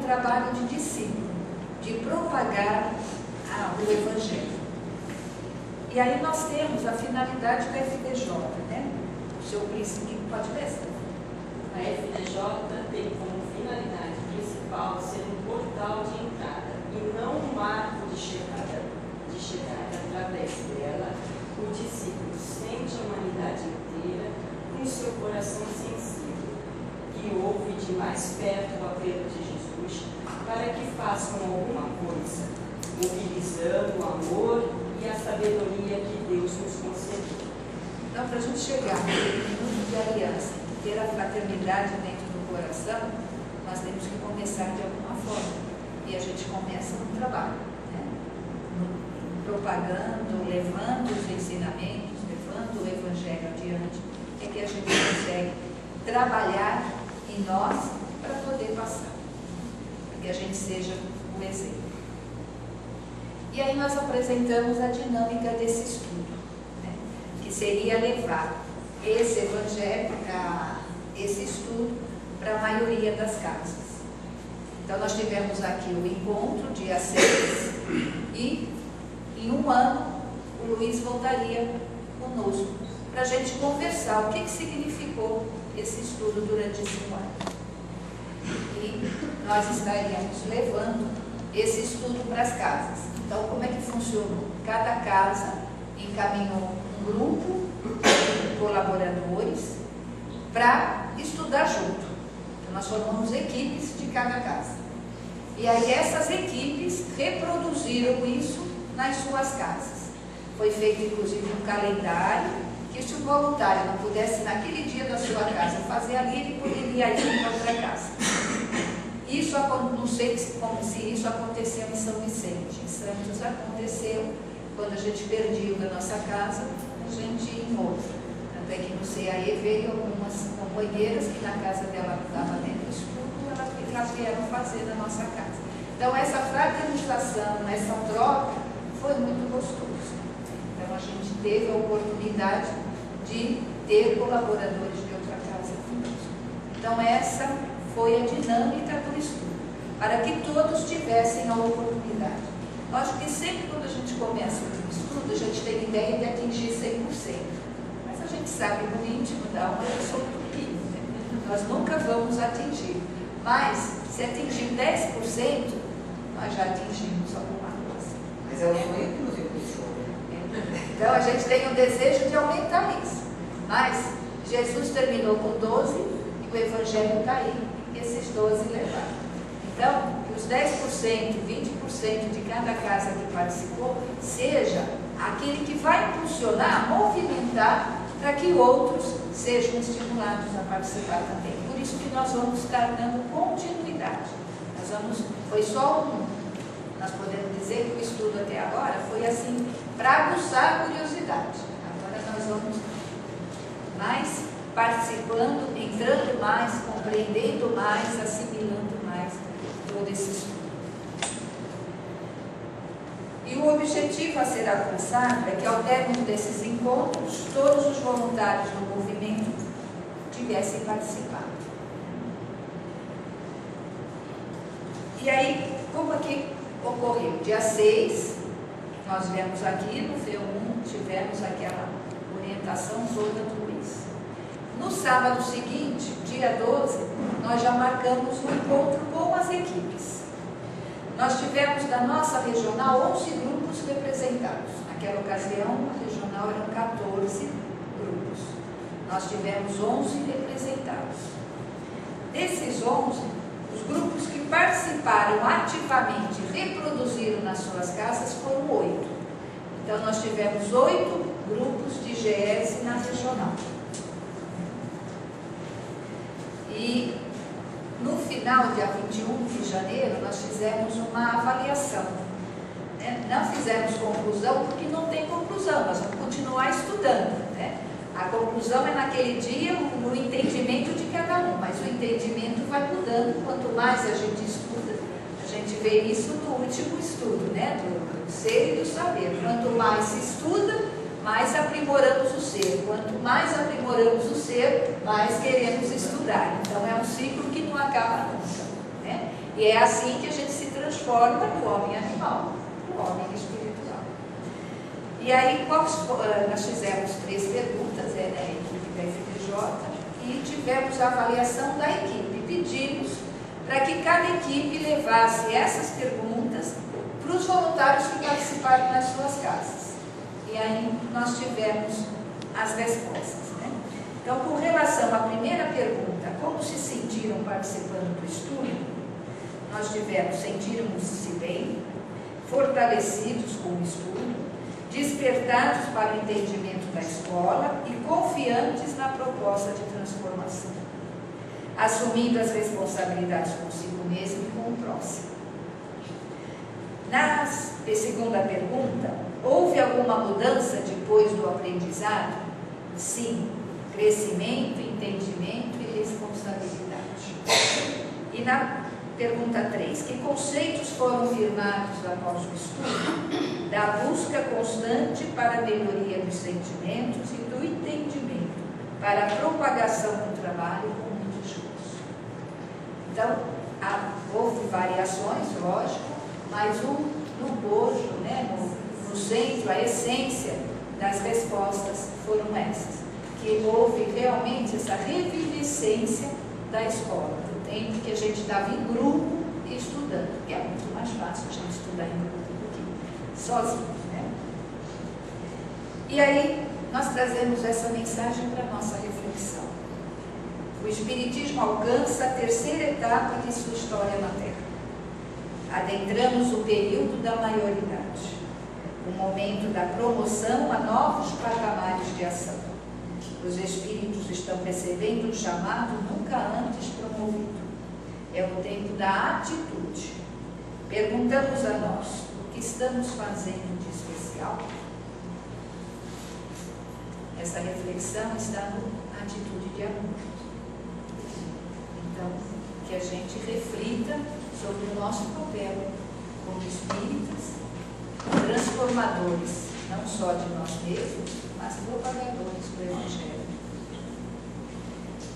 trabalho de discípulo, de propagar o Evangelho. E aí nós temos a finalidade da FDJ, né? O seu príncipe pode ver? A FDJ tem como finalidade principal ser um portal de entrada e não um marco de chegada. Através dela, o discípulo sente a humanidade inteira com seu coração sensível e ouve de mais perto o apelo de Jesus para que façam alguma coisa, mobilizando o amor e a sabedoria que Deus nos concedeu. Então, para a gente chegar no minuto de aliança, ter a fraternidade dentro do coração, nós temos que começar de alguma forma. E a gente começa no trabalho, né? Propagando, levando os ensinamentos, levando o Evangelho adiante, é que a gente consegue trabalhar em nós para poder passar, para que a gente seja o exemplo. E aí nós apresentamos a dinâmica desse estudo, né? Que seria levar esse Evangelho, esse estudo, para a maioria das casas. Então nós tivemos aqui o encontro, dia 6, e em um ano o Luiz voltaria conosco, para a gente conversar o que significou esse estudo durante esse ano. E nós estaríamos levando esse estudo para as casas. Então, como é que funcionou? Cada casa encaminhou um grupo de colaboradores para estudar junto. Então, nós formamos equipes de cada casa. E aí essas equipes reproduziram isso nas suas casas. Foi feito, inclusive, um calendário que, se o voluntário não pudesse, naquele dia da sua casa, fazer ali, ele poderia ir para outra casa. Isso, não sei como se isso aconteceu em São Vicente. Em Santos aconteceu, quando a gente perdia da nossa casa, a gente ia em outra. Tanto é que no CAE veio algumas companheiras que na casa dela estava dentro do estudo, elas vieram fazer na nossa casa. Então essa fraternização, essa troca, foi muito gostoso. Então a gente teve a oportunidade de ter colaboradores de outra casa conosco. Então essa foi a dinâmica do estudo, para que todos tivessem a oportunidade. Lógico que sempre quando a gente começa o estudo, a gente tem ideia de atingir 100%. Mas a gente sabe no íntimo da alma que sou utopia, né? Nós nunca vamos atingir. Mas se atingir 10%, nós já atingimos alguma coisa. Mas é o sonho que nos impulsiona. Então a gente tem o desejo de aumentar isso. Mas Jesus terminou com 12 e o Evangelho está aí. Esses 12 levaram. Então, que os 10%, 20% de cada casa que participou, seja aquele que vai impulsionar, movimentar, para que outros sejam estimulados a participar também. Por isso que nós vamos estar dando continuidade. Foi só nós podemos dizer que o estudo até agora foi assim, para aguçar a curiosidade. Agora nós vamos mais participando, entrando mais, compreendendo mais, assimilando mais todo esse estudo. E o objetivo a ser alcançado é que, ao término desses encontros, todos os voluntários do movimento tivessem participado. E aí, como aqui ocorreu? Dia 6, nós viemos aqui no V1, tivemos aquela orientação toda do Luiz. No sábado seguinte, dia 12, nós já marcamos um encontro com as equipes. Nós tivemos da nossa regional 11 grupos representados. Naquela ocasião, a regional eram 14 grupos. Nós tivemos 11 representados. Desses 11, os grupos que participaram ativamente, reproduziram nas suas casas, foram 8. Então, nós tivemos 8 grupos de GES na regional. E no final, dia 21 de janeiro, nós fizemos uma avaliação. Não fizemos conclusão, porque não tem conclusão, nós vamos continuar estudando, né? A conclusão é naquele dia no entendimento de cada um, mas o entendimento vai mudando. Quanto mais a gente estuda, a gente vê isso no último estudo, né? Do ser e do saber. Quanto mais se estuda, mais aprimoramos o ser. Quanto mais aprimoramos o ser, mais queremos estudar. Então é um ciclo que não acaba nunca, né? E é assim que a gente se transforma do homem animal para o homem espiritual. E aí, nós fizemos 3 perguntas, a equipe da FDJ, e tivemos a avaliação da equipe. Pedimos para que cada equipe levasse essas perguntas para os voluntários que participaram nas suas casas. E aí nós tivemos as respostas, né? Então, com relação à primeira pergunta, como se sentiram participando do estudo, nós tivemos, sentiram-se bem, fortalecidos com o estudo, despertados para o entendimento da escola e confiantes na proposta de transformação, assumindo as responsabilidades consigo mesmo e com o próximo. Na segunda pergunta, houve alguma mudança depois do aprendizado? Sim, crescimento, entendimento e responsabilidade. E na pergunta 3, que conceitos foram firmados após o estudo? Da busca constante para a melhoria dos sentimentos e do entendimento, para a propagação do trabalho com muito esforço. Então, houve variações, lógico, mas no bojo, né, no centro, a essência das respostas foram essas, que houve realmente essa reviviscência da escola, do tempo que a gente estava em grupo e estudando, que é muito mais fácil a gente estudar em grupo do que sozinho, né? E aí, nós trazemos essa mensagem para a nossa reflexão. O Espiritismo alcança a terceira etapa de sua história na Terra. Adentramos o período da maioridade, o momento da promoção a novos patamares de ação. Os espíritos estão recebendo um chamado nunca antes promovido. É o tempo da atitude. Perguntamos a nós, o que estamos fazendo de especial? Essa reflexão está na atitude de amor. Então, que a gente reflita sobre o nosso papel como espíritas, transformadores, não só de nós mesmos, mas propagadores do Evangelho.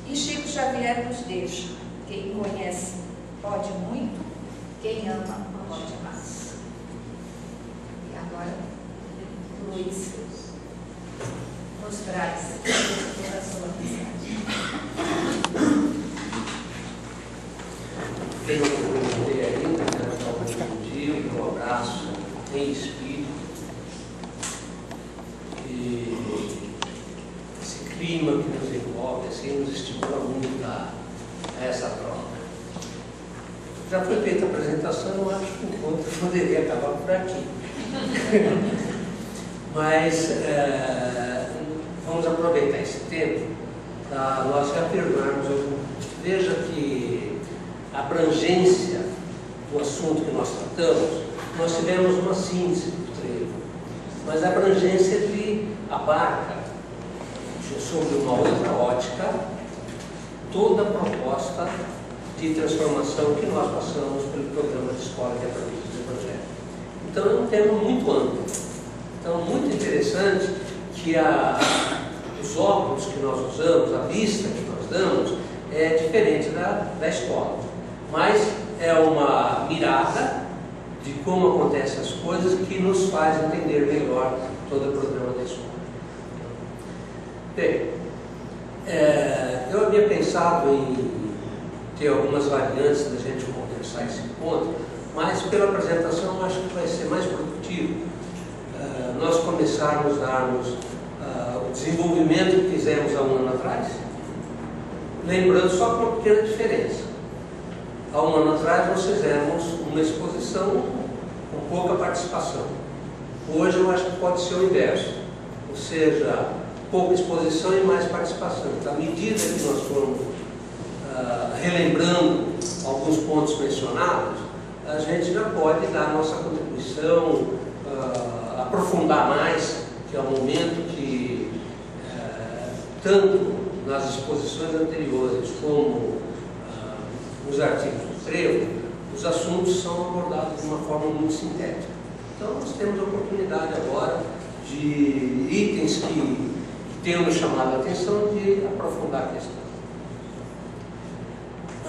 E Chico Xavier nos deixa: quem conhece pode muito, quem ama pode mais. E agora, Luiz nos traz toda a sua mensagem. Tenho que perguntar ainda, quero dar um bom dia, um abraço em espírito. E esse clima que nos envolve, assim, nos estimula muito a essa troca. Já foi feita a apresentação, eu acho que o encontro poderia acabar por aqui. Mas vamos aproveitar esse tempo para nós reafirmarmos. Veja que a abrangência do assunto que nós tratamos, nós tivemos uma síntese do trevo, mas a abrangência ele abarca, sob uma outra ótica, toda a proposta de transformação que nós passamos pelo programa de escola de aprendizagem do Evangelho. Então é um tema muito amplo. Então, muito interessante que os óculos que nós usamos, a vista que nós damos, é diferente da escola. Mas é uma mirada de como acontecem as coisas que nos faz entender melhor todo o programa da escola. Bem, eu havia pensado em ter algumas variantes da gente conversar esse ponto, mas pela apresentação eu acho que vai ser mais produtivo nós começarmos a darmos o desenvolvimento que fizemos há um ano atrás, lembrando só com uma pequena diferença. Há um ano atrás nós fizemos uma exposição com pouca participação. Hoje eu acho que pode ser o inverso, ou seja, pouca exposição e mais participação. Então, à medida que nós formos relembrando alguns pontos mencionados, a gente já pode dar a nossa contribuição, aprofundar mais, que é o momento que, tanto nas exposições anteriores como nos artigos do trevo, os assuntos são abordados de uma forma muito sintética. Então, nós temos a oportunidade agora de itens que tenham nos chamado a atenção de aprofundar a questão.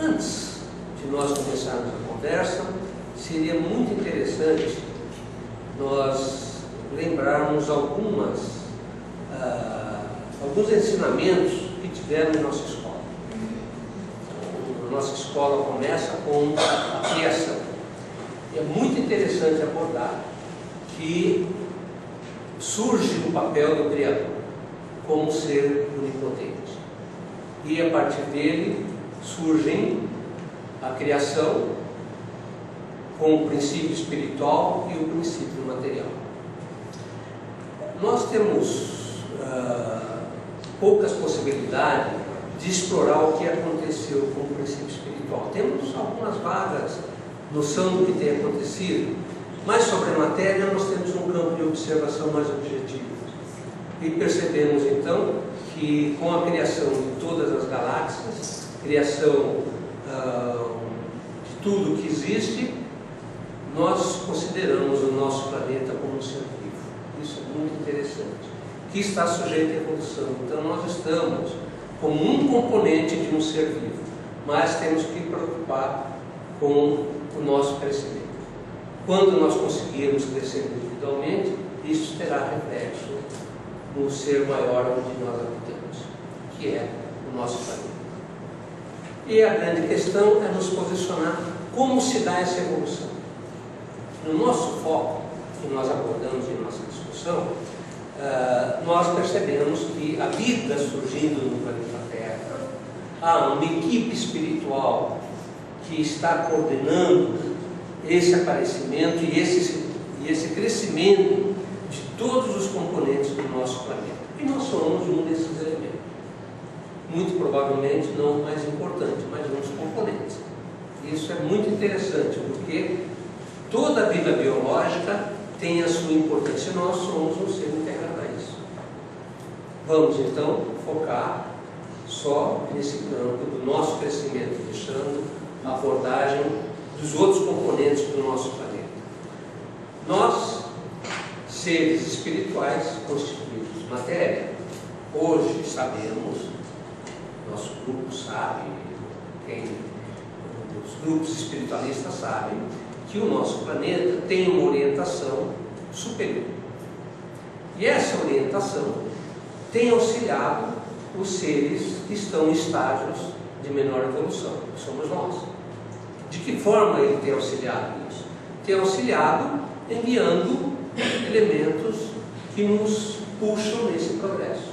Antes de nós começarmos a conversa, seria muito interessante nós lembrarmos alguns ensinamentos que tiveram em nossa escola. Então, a nossa escola começa com a criação. E é muito interessante abordar que surge o papel do Criador como ser onipotente. E a partir dele surgem a criação com o princípio espiritual e o princípio material. Nós temos poucas possibilidades de explorar o que aconteceu com o princípio espiritual. Temos algumas vagas noção do que tem acontecido, mas sobre a matéria nós temos um campo de observação mais objetivo. E percebemos então que com a criação de todas as galáxias, criação de tudo que existe, nós consideramos o nosso planeta como um ser vivo. Isso é muito interessante, que está sujeito à evolução. Então nós estamos como um componente de um ser vivo, mas temos que preocupar com o nosso crescimento. Quando nós conseguirmos crescer individualmente, isso terá reflexo no ser maior onde nós habitamos, que é o nosso planeta. E a grande questão é nos posicionar como se dá essa evolução. No nosso foco, que nós abordamos em nossa discussão, nós percebemos que a vida surgindo no planeta Terra, há uma equipe espiritual que está coordenando esse aparecimento e esse crescimento de todos os componentes do nosso planeta. E nós somos um desses elementos. Muito provavelmente não o mais importante, mas um dos componentes. Isso é muito interessante, porque toda a vida biológica tem a sua importância e nós somos um ser integrado a isso. Vamos então focar só nesse campo do nosso crescimento, deixando a abordagem dos outros componentes do nosso planeta. Nós, seres espirituais constituídos de matéria, hoje sabemos, nosso grupo sabe, os grupos espiritualistas sabem, que o nosso planeta tem uma orientação superior. E essa orientação tem auxiliado os seres que estão em estágios de menor evolução, que somos nós. De que forma ele tem auxiliado isso? Tem auxiliado enviando elementos que nos puxam nesse progresso.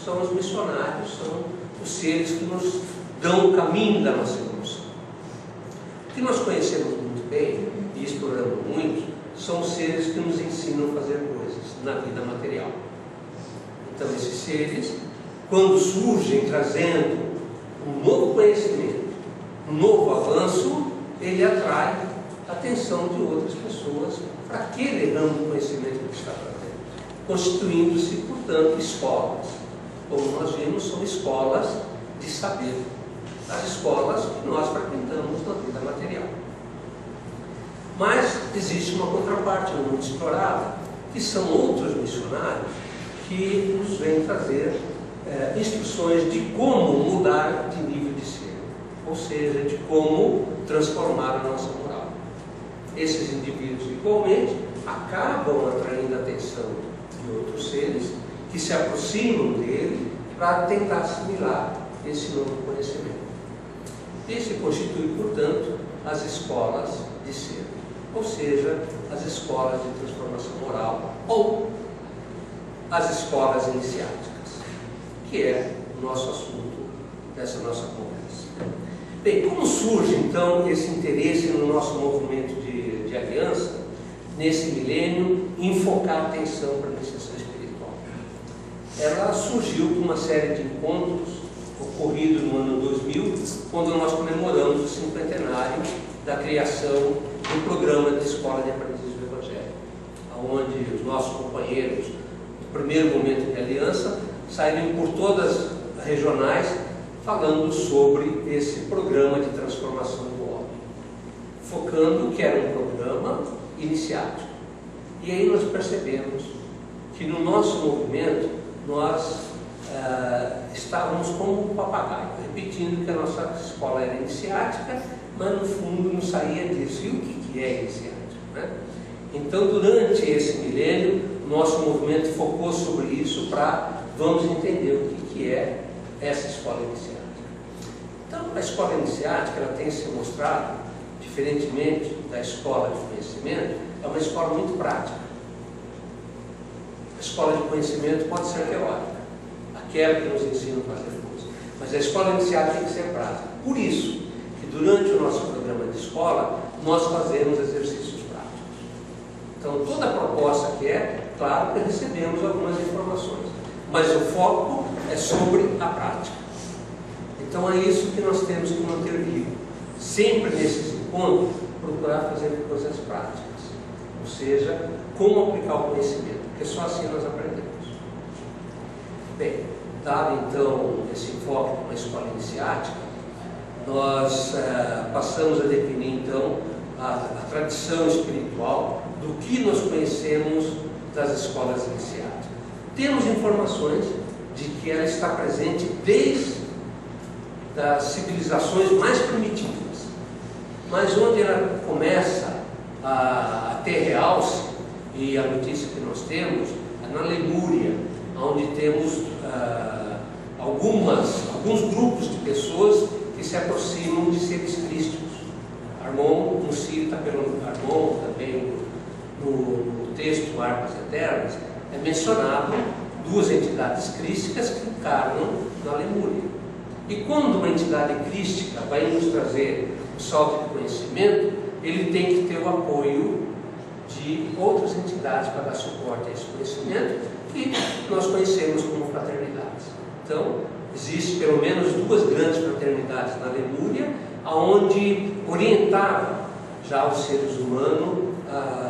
São os missionários, são os seres que nos dão o caminho da nossa evolução. O que nós conhecemos muito bem e exploramos muito são os seres que nos ensinam a fazer coisas na vida material. Então esses seres, quando surgem trazendo um novo conhecimento, um novo avanço, ele atrai a atenção de outras pessoas para aquele ramo do conhecimento que está trazendo, constituindo-se, portanto, escolas. Como nós vimos, são escolas de saber, as escolas que nós frequentamos na vida material. Mas existe uma contraparte muito explorada, que são outros missionários que nos vêm trazer instruções de como mudar de nível de ser, ou seja, de como transformar a nossa moral. Esses indivíduos, igualmente, acabam atraindo a atenção de outros seres que se aproximam dele para tentar assimilar esse novo conhecimento. E se constitui, portanto, as escolas de ser, ou seja, as escolas de transformação moral ou as escolas iniciáticas, que é o nosso assunto dessa nossa conversa. Bem, como surge então esse interesse no nosso movimento de aliança, nesse milênio, em focar a atenção para a iniciação espiritual? Ela surgiu com uma série de encontros ocorridos no ano 2000, quando nós comemoramos o cinquentenário da criação do programa de Escola de Aprendizes do Evangelho, onde os nossos companheiros do primeiro momento de aliança saíram por todas as regionais falando sobre esse programa de transformação do homem, focando que era um programa iniciático. E aí nós percebemos que no nosso movimento nós estávamos como um papagaio, repetindo que a nossa escola era iniciática mas no fundo não saía disso. E o que é iniciática, né? Então, durante esse milênio, nosso movimento focou sobre isso para vamos entender o que é essa escola iniciática. Então, a escola iniciática ela tem se mostrado, diferentemente da escola de conhecimento, é uma escola muito prática. A escola de conhecimento pode ser teórica, aquela que nos ensina a fazer coisas, mas a escola iniciática tem que ser prática. Por isso que durante o nosso programa de escola, nós fazemos exercícios práticos. Então, toda a proposta que claro que recebemos algumas informações, mas o foco é sobre a prática. Então, é isso que nós temos que manter vivo. Sempre nesses encontros, procurar fazer coisas práticas. Ou seja, como aplicar o conhecimento, porque só assim nós aprendemos. Bem, dado então esse enfoque com a escola iniciática, nós passamos a definir então a tradição espiritual do que nós conhecemos das escolas iniciáticas. Temos informações de que ela está presente desde as civilizações mais primitivas, mas onde ela começa a ter realce, e a notícia que nós temos é na Lemúria, onde temos alguns grupos de pessoas que se aproximam de seres crísticos. Armon nos cita pelo Armon, também no texto Arcas Eternas, é mencionado duas entidades crísticas que encarnam na Lemúria. E quando uma entidade crística vai nos trazer um salto de conhecimento, ele tem que ter o apoio de outras entidades para dar suporte a esse conhecimento, que nós conhecemos como fraternidades. Então, existe pelo menos duas grandes fraternidades na Lemúria, onde orientavam já os seres humanos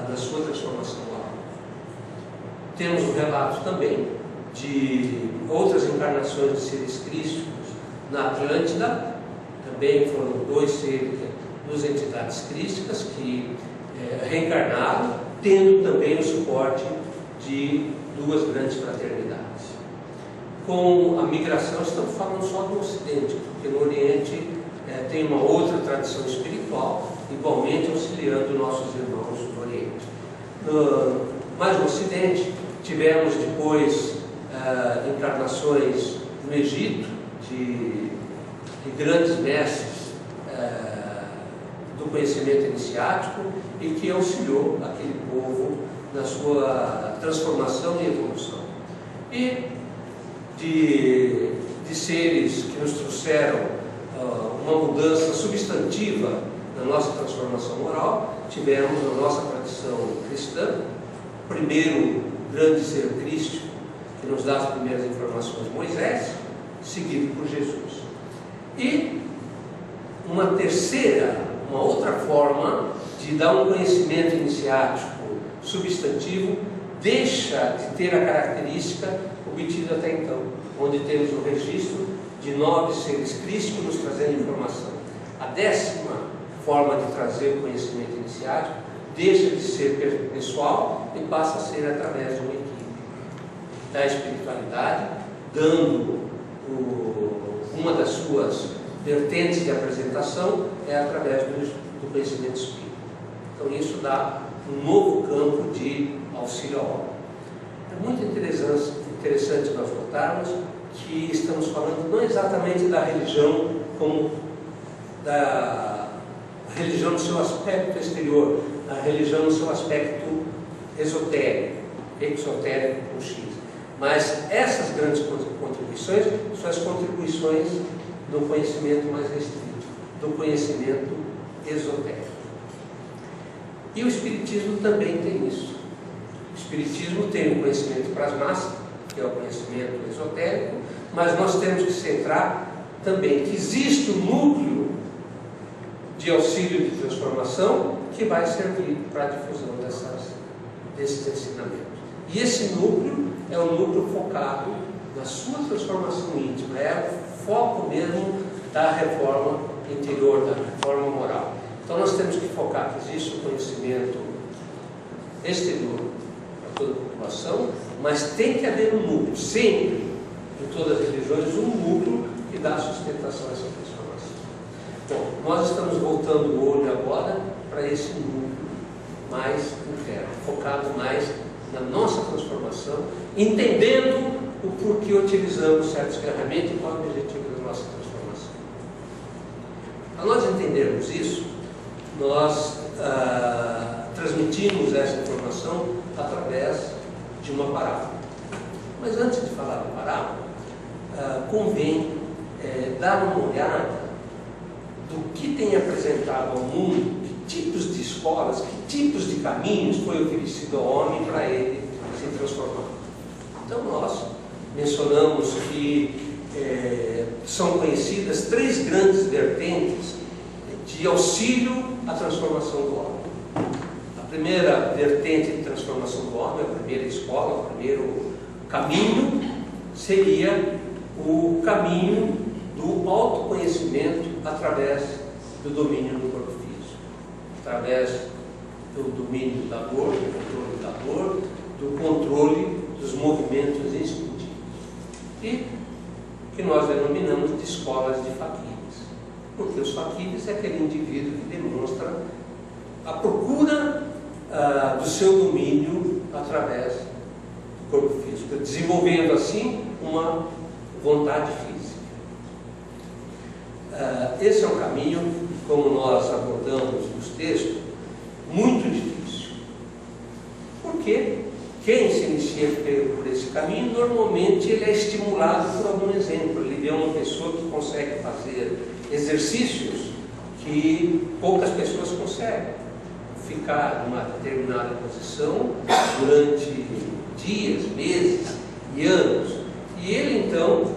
na sua transformação moral. Temos um relato também de outras encarnações de seres crísticos na Atlântida, também foram duas entidades crísticas que reencarnaram, tendo também o suporte de duas grandes fraternidades. Com a migração, estamos falando só do Ocidente, porque no Oriente tem uma outra tradição espiritual, igualmente auxiliando nossos irmãos no Oriente. Mas no Ocidente, tivemos depois encarnações no Egito, de grandes mestres do conhecimento iniciático e que auxiliou aquele povo na sua transformação e evolução. E de seres que nos trouxeram uma mudança substantiva na nossa transformação moral, tivemos na nossa tradição cristã, o primeiro grande ser crístico que nos dá as primeiras informações, Moisés, seguido por Jesus. E uma outra forma de dar um conhecimento iniciático substantivo, deixa de ter a característica obtida até então, onde temos o registro de 9 seres crísticos nos trazendo informação. A 10ª forma de trazer o conhecimento iniciático deixa de ser pessoal e passa a ser através de uma equipe da espiritualidade, dando uma das suas vertentes de apresentação é através do conhecimento espírita. Então isso dá um novo campo de auxílio à obra. É muito interessante nós notarmos que estamos falando não exatamente da religião como da religião no seu aspecto exterior, a religião no seu aspecto esotérico, exotérico com X. Mas essas grandes contribuições são as contribuições do conhecimento mais restrito, do conhecimento esotérico. E o Espiritismo também tem isso. O Espiritismo tem o conhecimento para as massas, que é o conhecimento esotérico, mas nós temos que centrar também que existe um núcleo de auxílio de transformação que vai servir para a difusão desses ensinamentos. E esse núcleo é um núcleo focado na sua transformação íntima, é o foco mesmo da reforma interior, da reforma moral. Então nós temos que focar que existe um conhecimento exterior para toda a população, mas tem que haver um núcleo, sempre, em todas as religiões, um núcleo que dá sustentação a essa transformação. Bom, nós estamos voltando o olho agora para esse mundo mais interno, focado mais na nossa transformação, entendendo o porquê utilizamos certas ferramentas e qual é o objetivo da nossa transformação. Para nós entendermos isso, nós transmitimos essa informação através de uma parábola. Mas antes de falar da parábola, convém dar uma olhada do que tem apresentado ao mundo, que tipos de escolas, que tipos de caminhos foi oferecido ao homem para ele se transformar. Então nós mencionamos que são conhecidas 3 grandes vertentes de auxílio à transformação do homem. A primeira vertente de transformação do homem, a primeira escola, o primeiro caminho, seria o caminho do autoconhecimento através do domínio do corpo físico, através do domínio da dor, do controle da dor, do controle dos movimentos instintivos, e que nós denominamos de escolas de faquires, porque os faquires é aquele indivíduo que demonstra a procura do seu domínio através do corpo físico, desenvolvendo assim uma vontade física. Esse é um caminho, como nós abordamos nos textos, muito difícil. Porque quem se inicia por esse caminho, normalmente ele é estimulado por algum exemplo. Ele vê uma pessoa que consegue fazer exercícios que poucas pessoas conseguem. Ficar numa determinada posição durante dias, meses e anos. E ele então,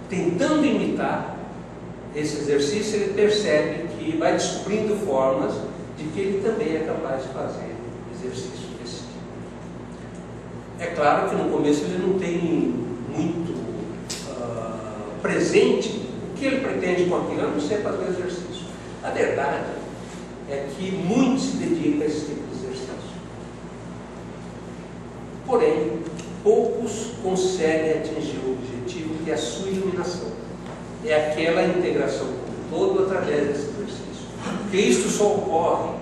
tentando imitar esse exercício, ele percebe que vai descobrindo formas de que ele também é capaz de fazer exercício desse tipo. É claro que no começo ele não tem muito presente o que ele pretende com aquilo, a não ser fazer exercício. A verdade é que muitos se dedicam a esse tipo de exercício. Porém, poucos conseguem atingir o objetivo, que é a sua iluminação. É aquela integração com o todo através desse exercício. Porque isto só ocorre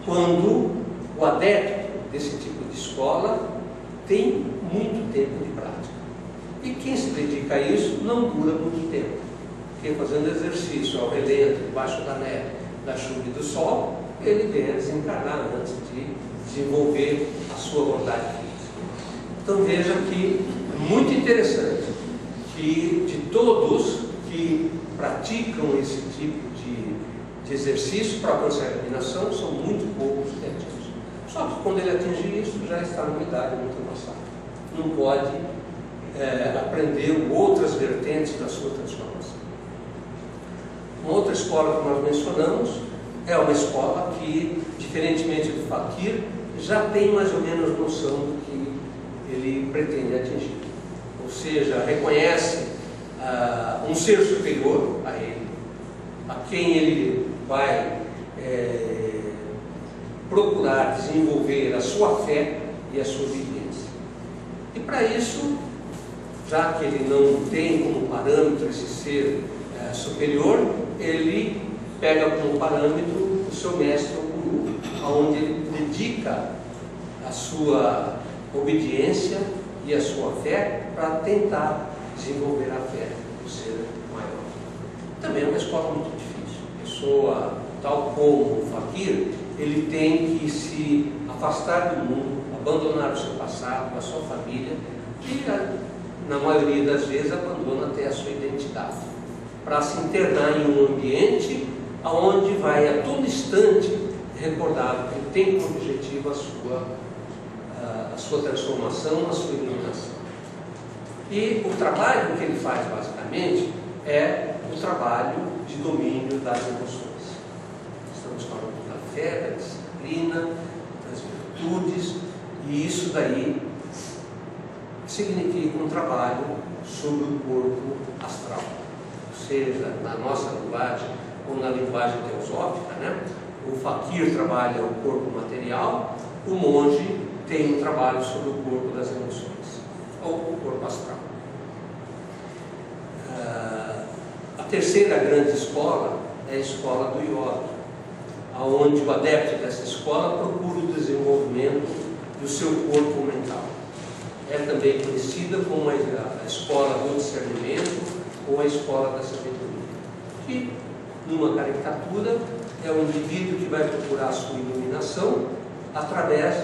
quando o adepto desse tipo de escola tem muito tempo de prática. E quem se dedica a isso não dura muito tempo. Porque fazendo exercício ao relento, debaixo da neve, da chuva e do sol, ele vem a desencarnar antes de desenvolver a sua vontade física. Então veja que é muito interessante que de todos que praticam esse tipo de exercício para alcançar a iluminação, são muito poucos que atingem. Só que quando ele atinge isso, já está numa idade muito avançada. Não pode aprender outras vertentes da sua transformação. Uma outra escola que nós mencionamos é uma escola que, diferentemente do faquir, já tem mais ou menos noção do que ele pretende atingir. Ou seja, reconhece um ser superior a ele, a quem ele vai procurar desenvolver a sua fé e a sua obediência. E para isso, já que ele não tem como parâmetro esse ser superior, ele pega como parâmetro o seu mestre ou guru, onde ele dedica a sua obediência e a sua fé para tentar desenvolver a fé do ser maior. Também é uma escola muito difícil. A pessoa, tal como o faquir, ele tem que se afastar do mundo, abandonar o seu passado, a sua família e, na maioria das vezes, abandona até a sua identidade, para se internar em um ambiente onde vai a todo instante recordar que ele tem como objetivo a sua transformação, a sua iluminação. E o trabalho que ele faz, basicamente, é o trabalho de domínio das emoções. Estamos falando da fé, da disciplina, das virtudes, e isso daí significa um trabalho sobre o corpo astral. Ou seja, na nossa linguagem, ou na linguagem teosófica, né? O faquir trabalha o corpo material, o monge tem um trabalho sobre o corpo das emoções, ou o corpo astral. A terceira grande escola é a escola do yoga, onde o adepto dessa escola procura o desenvolvimento do seu corpo mental. É também conhecida como a escola do discernimento ou a escola da sabedoria, que, numa caricatura, é o indivíduo que vai procurar a sua iluminação através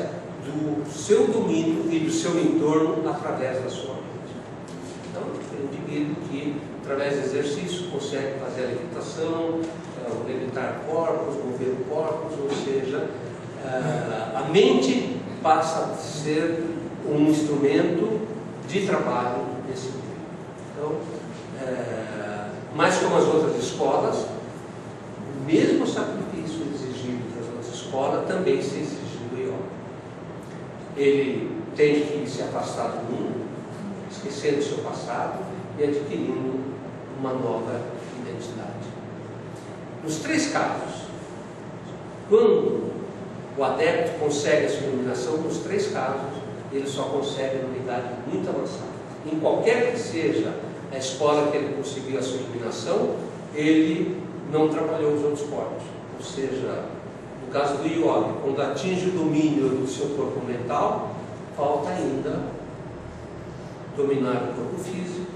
do seu domínio e do seu entorno através da sua mente. Então, é um indivíduo que, através do exercício, consegue fazer a levitação, levitar corpos, mover corpos, ou seja, a mente passa a ser um instrumento de trabalho nesse nível. Então, mais como as outras escolas, o mesmo sacrifício exigido das outras escolas também se exige do yoga. Ele tem que se afastar do mundo, esquecendo o seu passado e adquirindo uma nova identidade. Nos 3 casos, quando o adepto consegue a sua iluminação, nos 3 casos, ele só consegue numa idade muito avançada. Em qualquer que seja a escola que ele conseguiu a sua iluminação, ele não trabalhou os outros corpos. Ou seja, no caso do yoga, quando atinge o domínio do seu corpo mental, falta ainda dominar o corpo físico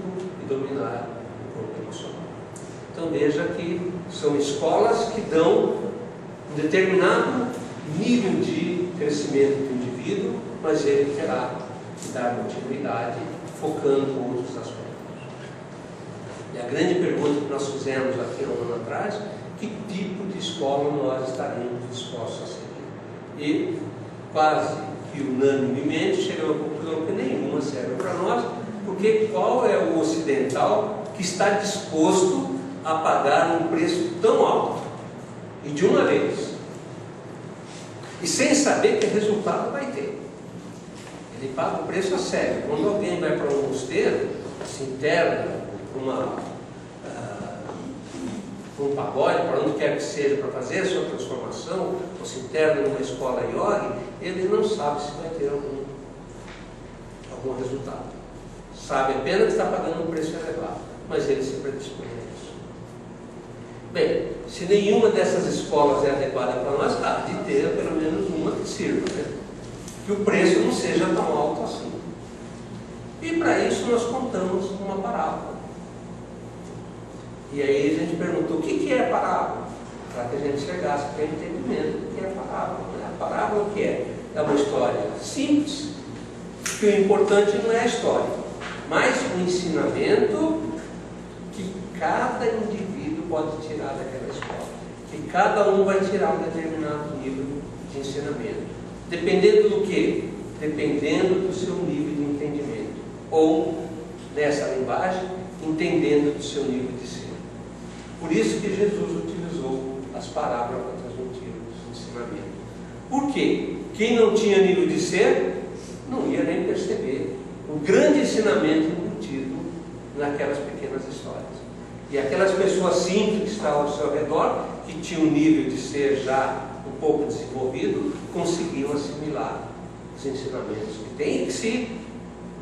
e dominar o corpo emocional. Então veja que são escolas que dão um determinado nível de crescimento do indivíduo, mas ele terá que dar continuidade focando outros aspectos. E a grande pergunta que nós fizemos aqui há um ano atrás: que tipo de escola nós estaremos dispostos a seguir? E quase que unanimemente chegamos à conclusão que nenhuma serve para nós, porque qual é o ocidental que está disposto a pagar um preço tão alto e de uma vez, e sem saber que resultado vai ter? Ele paga o preço a sério. Quando alguém vai para um mosteiro, se interna um pagode, para onde quer que seja, para fazer a sua transformação, ou se interna numa escola yoga, ele não sabe se vai ter algum resultado. Sabe apenas que está pagando um preço elevado, mas ele se predispõe a isso. Bem, se nenhuma dessas escolas é adequada para nós, há de ter pelo menos uma que sirva, né? Que o preço não seja tão alto assim. E para isso nós contamos uma parábola. E aí a gente perguntou: o que é parábola? Para que a gente chegasse para o entendimento do que é parábola. A parábola o que é? É uma história simples, que o importante não é a história, mas o ensinamento que cada indivíduo pode tirar daquela escola. Que cada um vai tirar um determinado nível de ensinamento. Dependendo do quê? Dependendo do seu nível de entendimento. Ou, nessa linguagem, entendendo do seu nível de ser. Por isso que Jesus utilizou as parábolas para transmitir os ensinamentos. Por quê? Quem não tinha nível de ser, não ia nem perceber o grande ensinamento embutido naquelas pequenas histórias. E aquelas pessoas simples que estavam ao seu redor, que tinham um nível de ser já um pouco desenvolvido, conseguiam assimilar os ensinamentos que tem e que se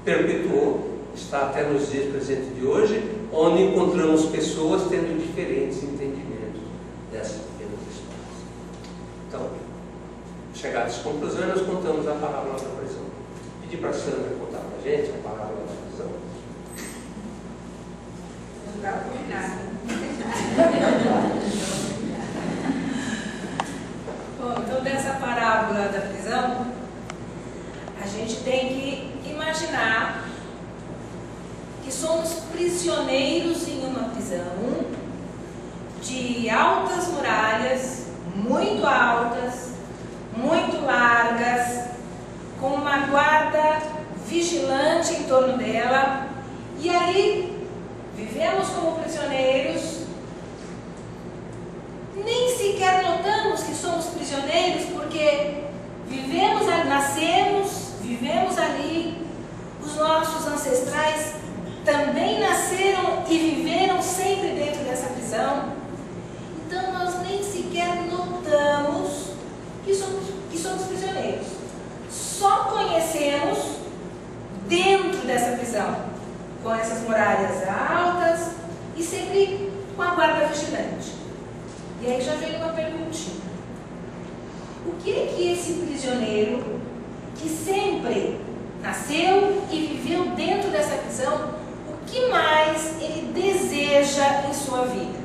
perpetuou, está até nos dias presentes de hoje, onde encontramos pessoas tendo diferentes entendimentos dessas pequenas histórias. Então, chegadas às conclusões, nós contamos a parábola da prisão. Pedi para a Sandra contar para a gente a parábola da prisão. Não dá para combinado. Bom, então dessa parábola da prisão, a gente tem que imaginar que somos prisioneiros em uma prisão de altas muralhas, muito altas, muito largas, com uma guarda vigilante em torno dela, e aí vivemos como prisioneiros, nem sequer notamos que somos prisioneiros, porque vivemos, nascemos, vivemos ali, os nossos ancestrais também nasceram e viveram sempre dentro dessa prisão. Então nós nem sequer notamos que somos prisioneiros. Só conhecemos dentro dessa prisão, com essas muralhas altas e sempre com a guarda vigilante. E aí já vem uma perguntinha. O que é que esse prisioneiro, que sempre nasceu e viveu dentro dessa prisão, o que mais ele deseja em sua vida?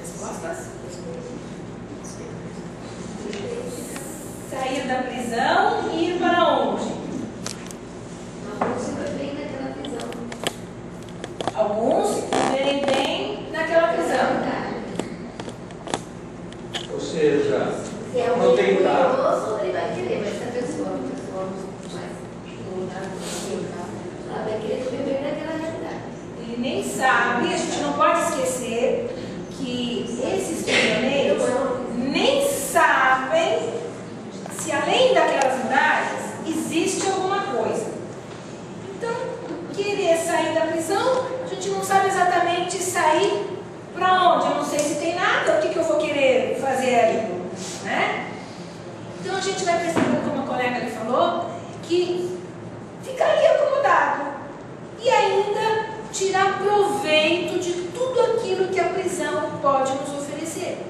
Respostas? Sair da prisão e ir para onde? Alguns vivem naquela prisão. Alguns viverem bem naquela prisão. Ou seja, Se é não um tem nada. curioso, ele vai querer, mas se a pessoa mais ela vai querer viver naquela realidade. Ele nem sabe, a gente não pode esquecer que esses prisioneiros nem sabem se além daquelas muralhas existe alguma coisa. Então, querer sair da prisão, a gente não sabe exatamente sair para onde. Eu não sei se tem nada, o que eu vou querer fazer ali, né? Então a gente vai percebendo, como a colega ali falou, que ficar ali acomodado e ainda tirar proveito de tudo aquilo que a prisão pode nos oferecer.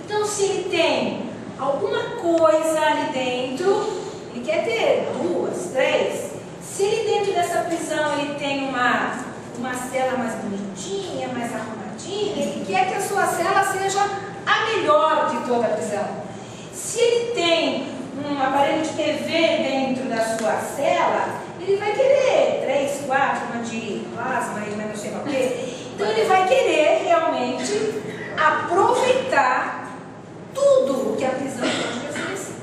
Então, se ele tem alguma coisa ali dentro, ele quer ter 2, 3. Se ele dentro dessa prisão ele tem uma cela mais bonitinha, mais arrumadinha, ele quer que a sua cela seja a melhor de toda a prisão. Se ele tem um aparelho de TV dentro da sua cela, ele vai querer 3, 4, uma de plasma e não sei o quê. Então ele vai querer realmente aproveitar tudo que a prisão pode oferecer.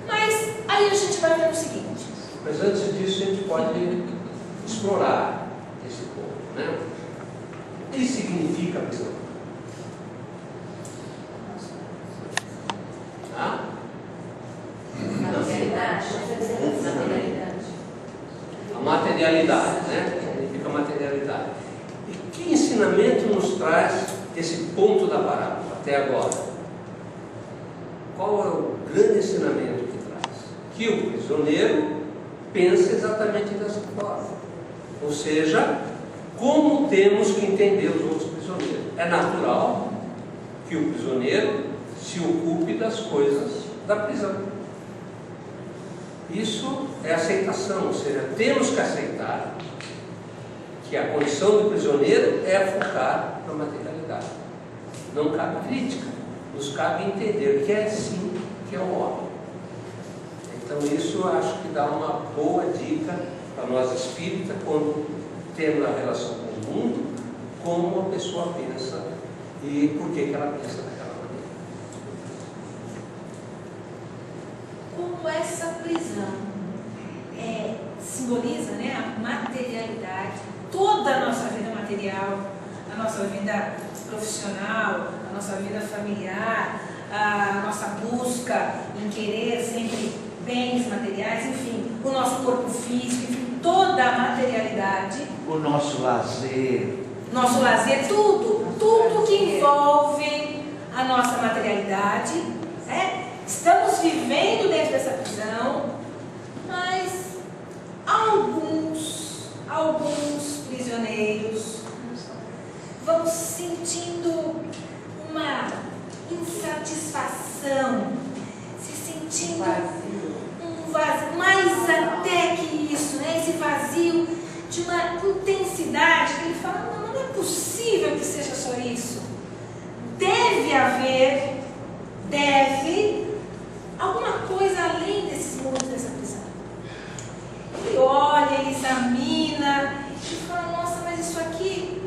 Mas aí a gente vai ver o seguinte. Mas antes disso a gente pode explorar esse ponto, né? O que significa prisão? A materialidade, né? Significa materialidade. E que ensinamento nos traz esse ponto da parábola até agora? Qual é o grande ensinamento que traz? Que o prisioneiro pensa exatamente dessa forma. Ou seja, como temos que entender os outros prisioneiros? É natural que o prisioneiro se ocupe das coisas da prisão. Isso é aceitação, ou seja, temos que aceitar que a condição do prisioneiro é focar na materialidade. Não cabe crítica, nos cabe entender que é assim que é o homem. Então isso eu acho que dá uma boa dica para nós espíritas quando temos a relação com o mundo, como a pessoa pensa e por que ela pensa daquela maneira. Como essa prisão simboliza, né, a materialidade, toda a nossa vida material, a nossa vida profissional, a nossa vida familiar, a nossa busca em querer sempre bens materiais, enfim, o nosso corpo físico, enfim, toda a materialidade. O nosso lazer. Nosso lazer, tudo que envolve a nossa materialidade, né? Estamos vivendo dentro dessa prisão, mas alguns prisioneiros vão sentindo uma insatisfação, se sentindo um vazio, mais até que isso, né? Esse vazio de uma intensidade que ele fala, não é possível que seja só isso. Deve haver alguma coisa além desses muros dessa prisão. Ele olha, ele examina e fala, nossa, mas isso aqui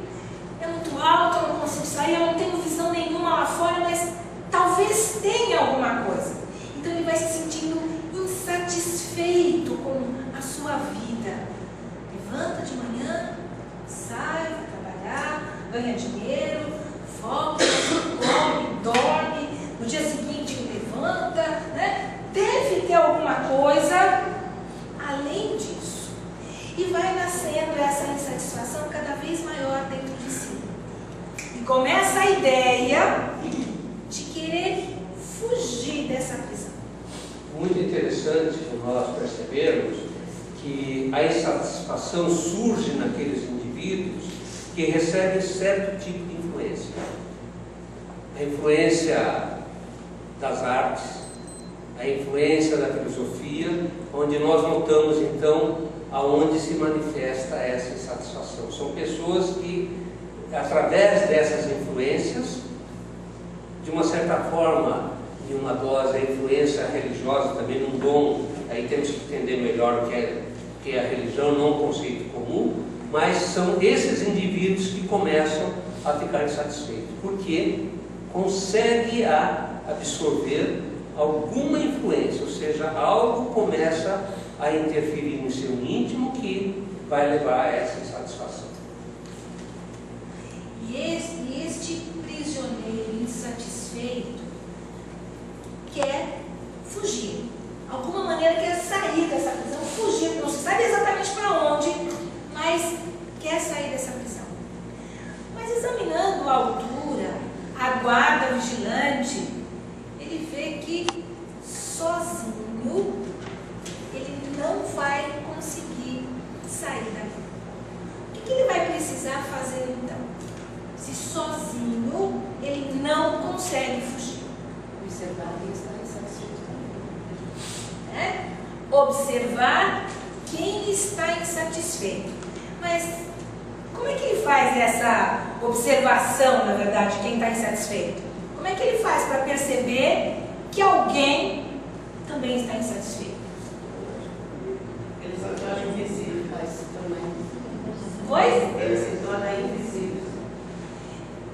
é muito alto, eu não consigo sair, eu não tenho visão nenhuma lá fora, mas talvez tenha alguma coisa. Então ele vai se sentindo insatisfeito com a sua vida. Levanta de manhã, sai, vai trabalhar, ganha dinheiro, volta, come, dorme, no dia seguinte levanta, né? Deve ter alguma coisa além disso. E vai nascendo essa insatisfação cada vez maior dentro de si. E começa a ideia de querer fugir dessa prisão. Muito interessante nós percebermos que a insatisfação surge naqueles indivíduos que recebem certo tipo de influência. A influência das artes, a influência da filosofia, onde nós notamos então aonde se manifesta essa insatisfação. São pessoas que, através dessas influências, de uma certa forma, de uma dose, a influência religiosa também num dom, aí temos que entender melhor o que é a religião, não um conceito comum, mas são esses indivíduos que começam a ficar insatisfeitos, porque consegue absorver alguma influência, ou seja, algo começa a interferir no seu íntimo que vai levar a essa insatisfação. E este prisioneiro insatisfeito quer fugir. Alguma maneira quer sair dessa prisão, fugir, não se sabe exatamente para onde, mas quer sair dessa prisão. Mas examinando a altura, a guarda vigilante, ele vê que sozinho ele não vai conseguir sair dali. O que ele vai precisar fazer então? Se sozinho ele não consegue fugir. Observar quem está insatisfeito também. Observar quem está insatisfeito. Mas como é que ele faz essa observação, na verdade, de quem está insatisfeito? Como é que ele faz para perceber que alguém também está insatisfeito? Ele se torna invisível, faz também. Oi? Ele se torna invisível.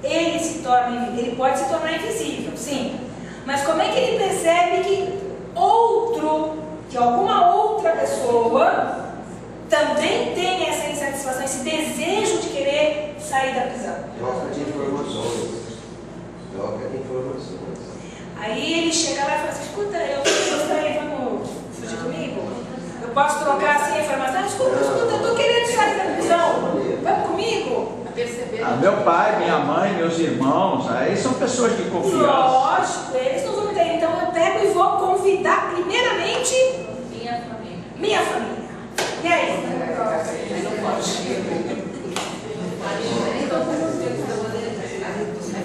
Ele pode se tornar invisível, sim. Mas como é que ele percebe que alguma outra pessoa também tem essa insatisfação, esse desejo de querer sair da prisão? Troca de informações. Troca de informações. Aí ele chega lá e fala assim: escuta, eu gostaria, vamos fugir comigo? Eu posso trocar assim a informação? Escuta, eu estou querendo sair da prisão. Vamos comigo? Meu pai, minha mãe, meus irmãos, aí são pessoas de confiança. Lógico, eles não vão me ter. Então eu pego e vou convidar primeiramente minha família. E aí?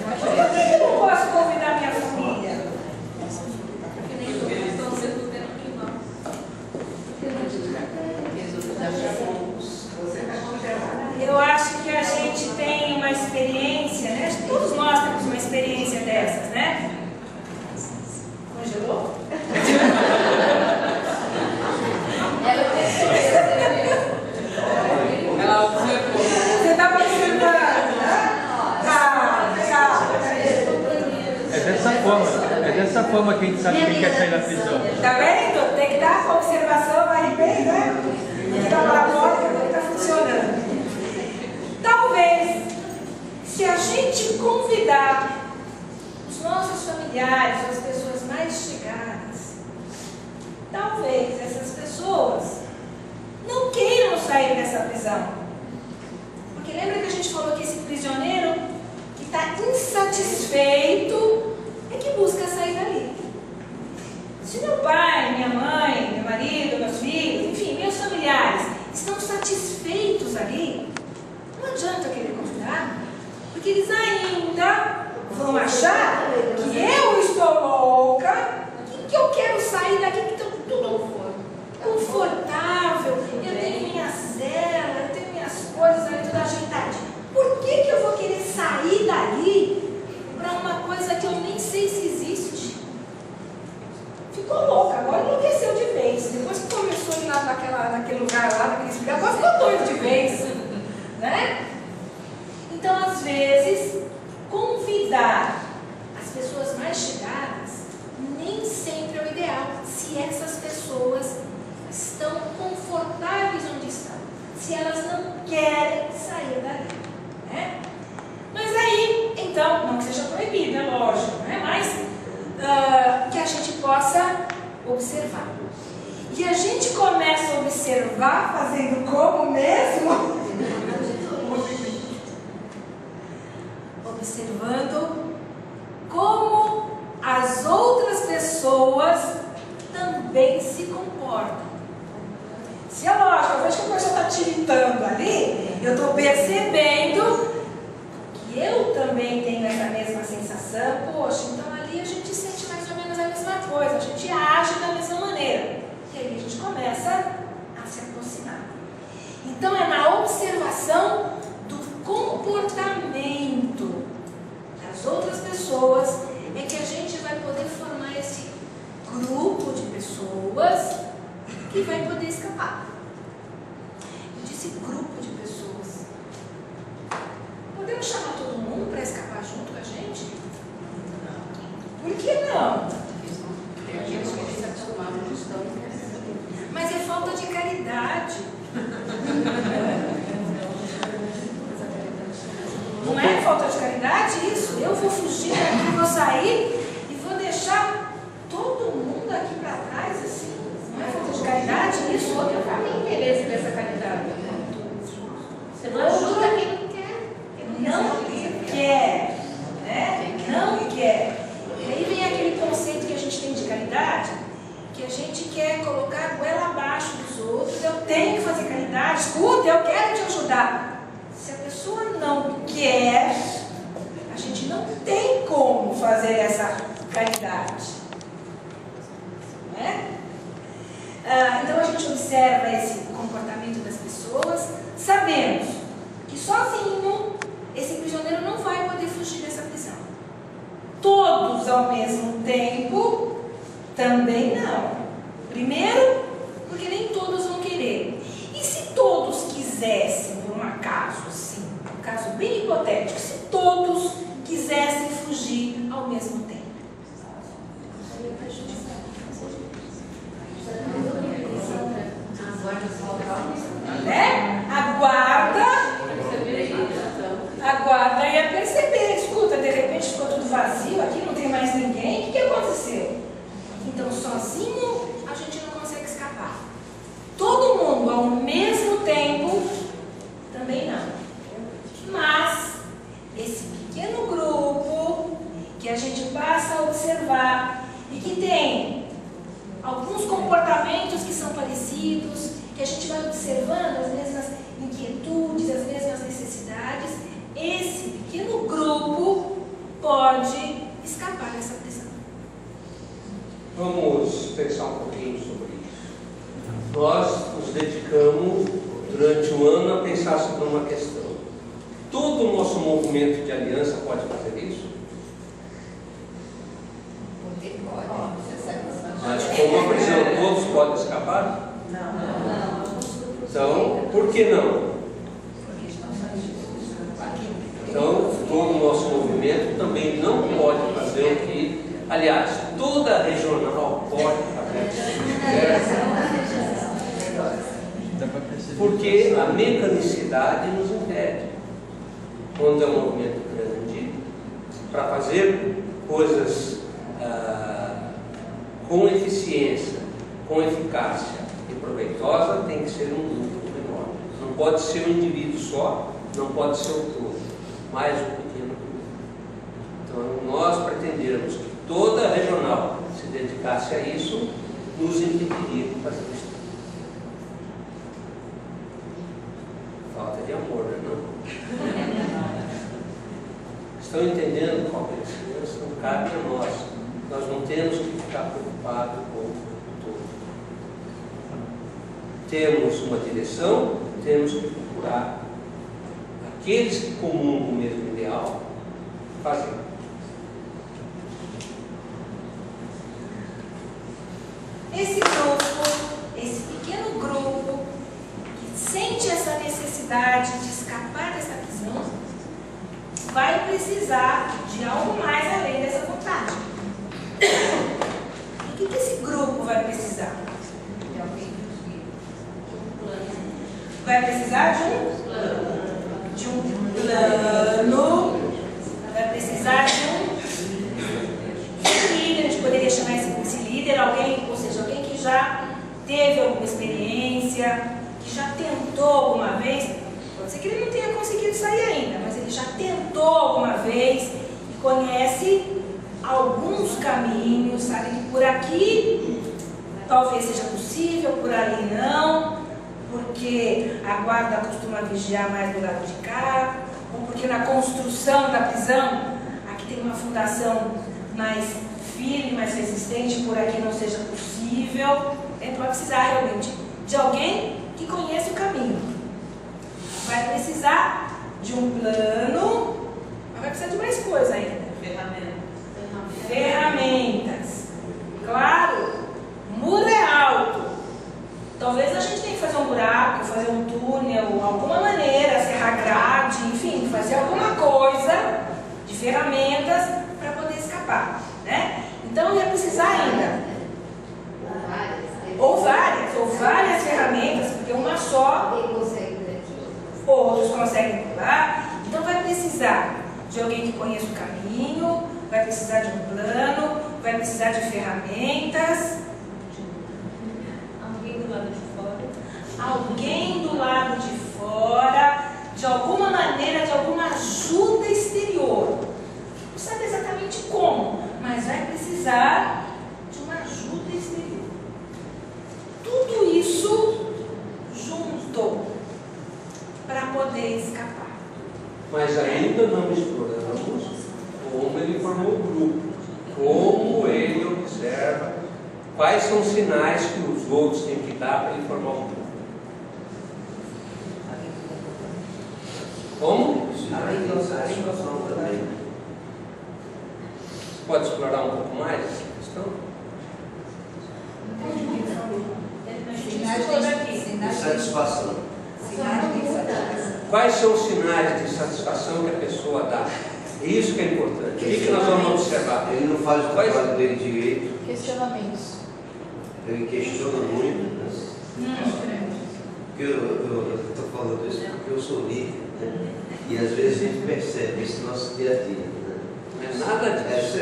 Por que eu não posso convidar minha família? Eu acho que a gente tem uma experiência, né? Acho que todos nós temos uma experiência dessas, né? Congelou? Ela observou. Você está observando, né? É dessa forma que a gente sabe quem quer sair da prisão. Tá vendo? Tem que dar a observação aí bem, né? Tem que dar uma bola que está funcionando. Talvez, se a gente convidar os nossos familiares, as pessoas mais chegadas, talvez essas pessoas não queiram sair dessa prisão. Porque lembra que a gente falou que esse prisioneiro que está insatisfeito é que busca sair dali. Se meu pai, minha mãe, meu marido, meus filhos, enfim, meus familiares estão satisfeitos ali, não adianta querer convidar, porque eles ainda vão achar que eu estou louca, que eu quero sair daqui, que estou tudo confortável, eu tenho minha cela, eu tenho minhas coisas ali tudo ajeitadinho. Por que eu vou querer sair dali para uma coisa que eu nem sei se existe? Ficou louca, agora enlouqueceu de vez. Depois que começou a ir lá naquele lugar lá, naquele lugar, agora ficou doido de vez. Né? Então, às vezes, convidar as pessoas mais chegadas nem sempre é o ideal, se essas pessoas estão confortáveis onde estão, se elas não querem sair dali. Né? Mas aí, então, não que seja proibido, é lógico, né? Mas que a gente possa observar. E a gente começa a observar fazendo como mesmo? Observando como as outras pessoas também se comportam. Se é lógico, eu vejo que a pessoa está tiritando ali, eu estou percebendo eu também tenho essa mesma sensação, poxa, então ali a gente sente mais ou menos a mesma coisa, a gente age da mesma maneira. E aí a gente começa a se aproximar. Então é na observação do comportamento das outras pessoas é que a gente vai poder formar esse grupo de pessoas que vai poder escapar. Eu disse grupo de pessoas. Podemos chamar todo mundo para escapar junto com a gente? Por que não? Mas é falta de caridade. Não é falta de caridade isso? Eu vou fugir daqui, vou sair e vou deixar todo mundo aqui para trás assim? Não é falta de caridade isso? Outro caminho interesse dessa caridade. Você não ajuda quem não quer. Não quer, né? Não quer. E aí vem aquele conceito que a gente tem de caridade, que a gente quer colocar a goela abaixo dos outros. Eu tenho que fazer caridade, escuta, eu quero te ajudar. Se a pessoa não quer, a gente não tem como fazer essa caridade. Né? Então a gente observa esse comportamento das pessoas, sabemos que sozinho esse prisioneiro não vai poder fugir dessa prisão. Todos ao mesmo tempo, também não. Primeiro, porque nem todos vão querer. E se todos quisessem, por um acaso assim, um caso bem hipotético, se todos quisessem fugir ao mesmo tempo? Né? A guarda ia perceber, escuta, de repente ficou tudo vazio, aqui não tem mais ninguém, o que aconteceu? Então, sozinho a gente não consegue escapar. Todo mundo ao mesmo tempo, também não. Mas, esse pequeno grupo que a gente passa a observar e que tem alguns comportamentos que são parecidos, que a gente vai observando as mesmas inquietudes, as mesmas necessidades, esse pequeno grupo pode escapar dessa prisão. Vamos pensar um pouquinho sobre isso. Nós nos dedicamos durante um ano a pensar sobre uma questão. Todo o nosso movimento de aliança pode fazer isso? Porque pode. Mas como a prisão todos podem escapar? Não. Então, por que não? Então, todo o nosso movimento também não pode fazer o que, aliás, toda a regional pode fazer isso. Porque a mecanicidade nos impede. Quando é um movimento grande, para fazer coisas com eficiência, com eficácia e proveitosa, tem que ser um grupo menor. Não pode ser um indivíduo só, não pode ser o todo, mais um pequeno grupo. Então, nós pretendermos que toda a regional se dedicasse a isso, nos impediria de fazer isso. Falta de amor, não? Estão entendendo qual é a diferença? Não cabe a nós. Nós não temos que ficar preocupados com o todo. Temos uma direção, temos que procurar aqueles que comungam o mesmo ideal fazer. Esse grupo, esse pequeno grupo que sente essa necessidade de escapar dessa prisão, vai precisar de algo mais além dessa vontade. O que esse grupo vai precisar? Vai precisar de um plano, vai precisar de um líder. A gente poderia chamar esse líder alguém, ou seja, alguém que já teve alguma experiência, que já tentou alguma vez. Pode ser que ele não tenha conseguido sair ainda, mas ele já tentou alguma vez e conhece alguns caminhos, sabe que por aqui talvez seja possível, por ali não, porque a guarda costuma vigiar mais do lado de cá, ou porque na construção da prisão, aqui tem uma fundação mais firme, mais resistente, por aqui não seja possível. Vai precisar realmente de alguém que conheça o caminho. Vai precisar de um plano, mas vai precisar de mais coisa ainda. Ferramentas. Claro, muro é alto. Talvez a gente tenha que fazer um buraco, fazer um túnel, alguma maneira, serrar grade, enfim, fazer alguma coisa de ferramentas para poder escapar, né? Então ia precisar ainda. Ou várias ferramentas, porque uma só, outros conseguem pular. Então vai precisar de alguém que conheça o caminho, vai precisar de um plano, vai precisar de ferramentas. Alguém do lado de fora. Alguém do lado de fora, de alguma maneira, de alguma ajuda exterior. Não sabe exatamente como, mas vai precisar de uma ajuda exterior. Tudo isso junto para poder escapar. Mas ainda não exploramos como ele formou o grupo, como ele observa, quais são os sinais que os outros têm que dar para ele formar um grupo. Como? Também. Pode explorar um pouco mais essa questão? De satisfação. Quais são os sinais de satisfação que a pessoa dá? Isso que é importante. O que nós vamos observar? Ele não faz o trabalho dele direito. Questionamentos. Ele questiona muito. Eu estou falando isso porque eu sou líder, né? E às vezes a gente percebe isso no nosso dia a dia. Né? Não é nada disso.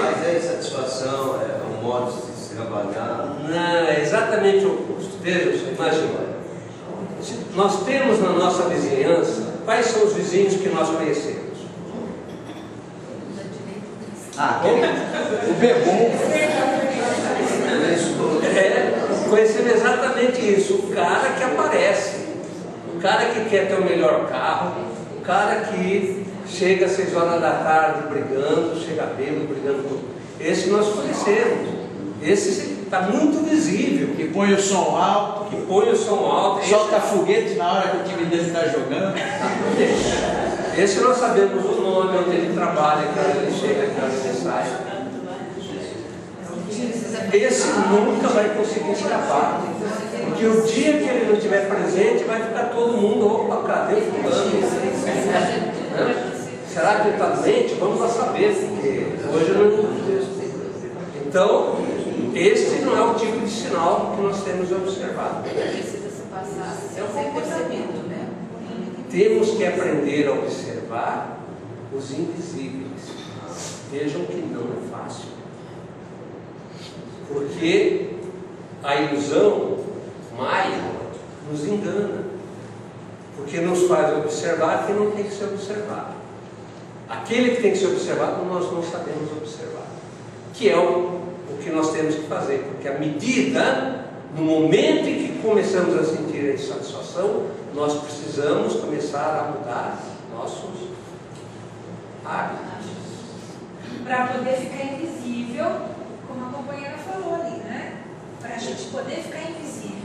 Mas é insatisfação, é um modo de se trabalhar. Não, é exatamente o oposto. Veja, imagina. Nós temos na nossa vizinhança, quais são os vizinhos que nós conhecemos? O bebum. Conhecemos exatamente isso. O cara que aparece, o cara que quer ter o melhor carro, o cara que chega às 6 horas da tarde brigando, chega bêbado brigando. Esse nós conhecemos. Esse está muito visível. Que põe o som alto. Que põe o som alto. Solta foguete na hora que o time dele está jogando. Esse nós sabemos o nome, onde ele trabalha, que hora ele chega, que hora ele sai. Esse nunca vai conseguir escapar. Porque o dia que ele não estiver presente, vai ficar todo mundo, opa, cadê o fulano? Será que ele está doente? Vamos lá saber, porque hoje eu não. Então, este não é o tipo de sinal que nós temos observado. Precisa se passar. É o comportamento, né? Temos que aprender a observar os invisíveis. Vejam que não é fácil. Porque a ilusão maia nos engana. Porque nos faz observar que não tem que ser observado. Aquele que tem que ser observado, nós não sabemos observar. Que é o que nós temos que fazer. Porque à medida, no momento em que começamos a sentir a insatisfação, nós precisamos começar a mudar nossos hábitos. Para poder ficar invisível, como a companheira falou ali, né? Para a gente poder ficar invisível.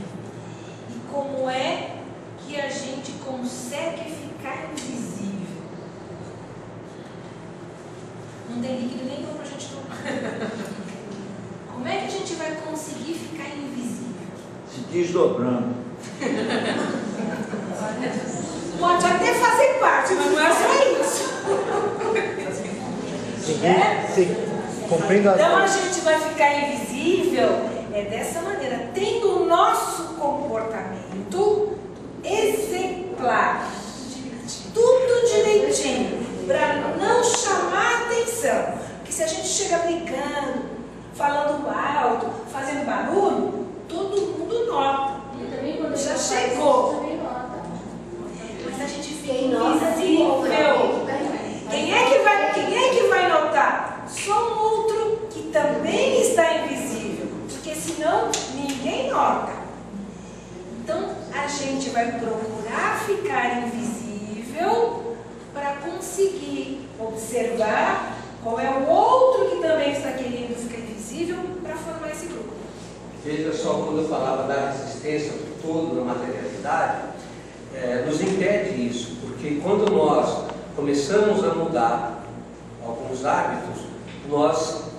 E como é que a gente consegue ficar invisível? Não tem líquido nenhum para a gente tomar. Como é que a gente vai conseguir ficar invisível? Se desdobrando. Pode até fazer parte, mas não é só isso. Sim. Cumprindo Então a gente vai ficar invisível dessa maneira, tendo o nosso comportamento exemplar, tudo direitinho, para não chamar atenção. Porque se a gente chega brigando, falando alto, fazendo barulho, todo mundo nota. Já chegou. Mas a gente fica invisível. Quem é que vai notar? Só um outro que também está invisível. Porque senão ninguém nota. Então a gente vai procurar observar qual é o outro que também está querendo ficar invisível para formar esse grupo. Veja só, quando eu falava da resistência do todo na materialidade, nos impede isso, porque quando nós começamos a mudar alguns hábitos,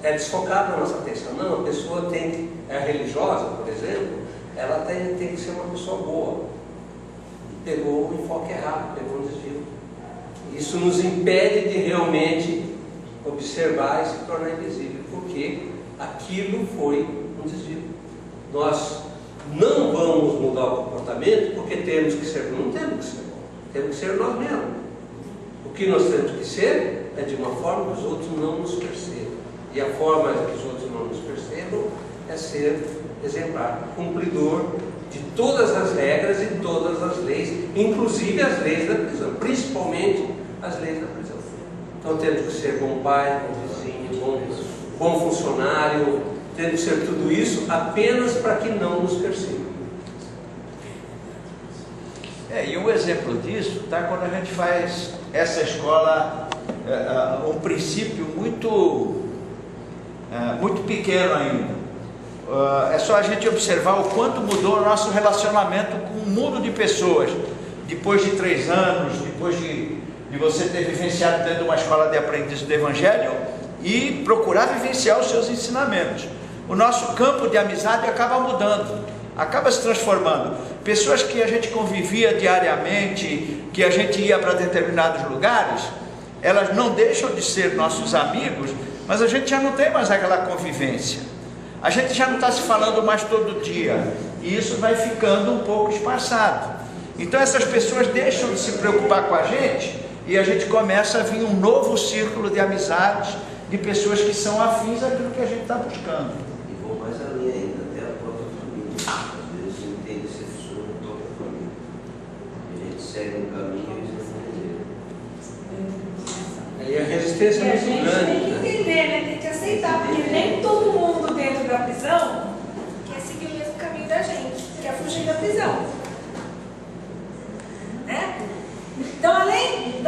é desfocado a nossa atenção. Não, a pessoa é religiosa, por exemplo, ela tem que ser uma pessoa boa. Pegou o enfoque errado, pegou um desvio. Isso nos impede de realmente observar e se tornar invisível, porque aquilo foi um desvio. Nós não vamos mudar o comportamento porque temos que ser, não temos que ser bom, temos que ser nós mesmos. O que nós temos que ser é de uma forma que os outros não nos percebam. E a forma que os outros não nos percebam é ser exemplar, cumpridor de todas as regras e todas as leis, inclusive as leis da prisão, principalmente as leis da prisão. Então temos que ser bom pai, bom vizinho, bom funcionário, temos que ser tudo isso apenas para que não nos persigam. E um exemplo disso está quando a gente faz essa escola, um princípio muito pequeno ainda. É só a gente observar o quanto mudou o nosso relacionamento com um mundo de pessoas. Depois de 3 anos, depois de você ter vivenciado dentro de uma escola de aprendiz do Evangelho e procurar vivenciar os seus ensinamentos. O nosso campo de amizade acaba mudando, acaba se transformando. Pessoas que a gente convivia diariamente, que a gente ia para determinados lugares, elas não deixam de ser nossos amigos, mas a gente já não tem mais aquela convivência. A gente já não está se falando mais todo dia, e isso vai ficando um pouco espaçado. Então essas pessoas deixam de se preocupar com a gente, e a gente começa a vir um novo círculo de amizades, de pessoas que são afins àquilo que a gente está buscando. E vou mais além ainda, até a própria família. Às vezes entende ser pessoa na própria família. A gente segue um caminho e eles não entenderam. E a resistência é muito grande. Tem que entender, né? Tem que aceitar, porque nem todo mundo dentro da prisão quer seguir o mesmo caminho da gente, quer fugir da prisão. Né? Então, além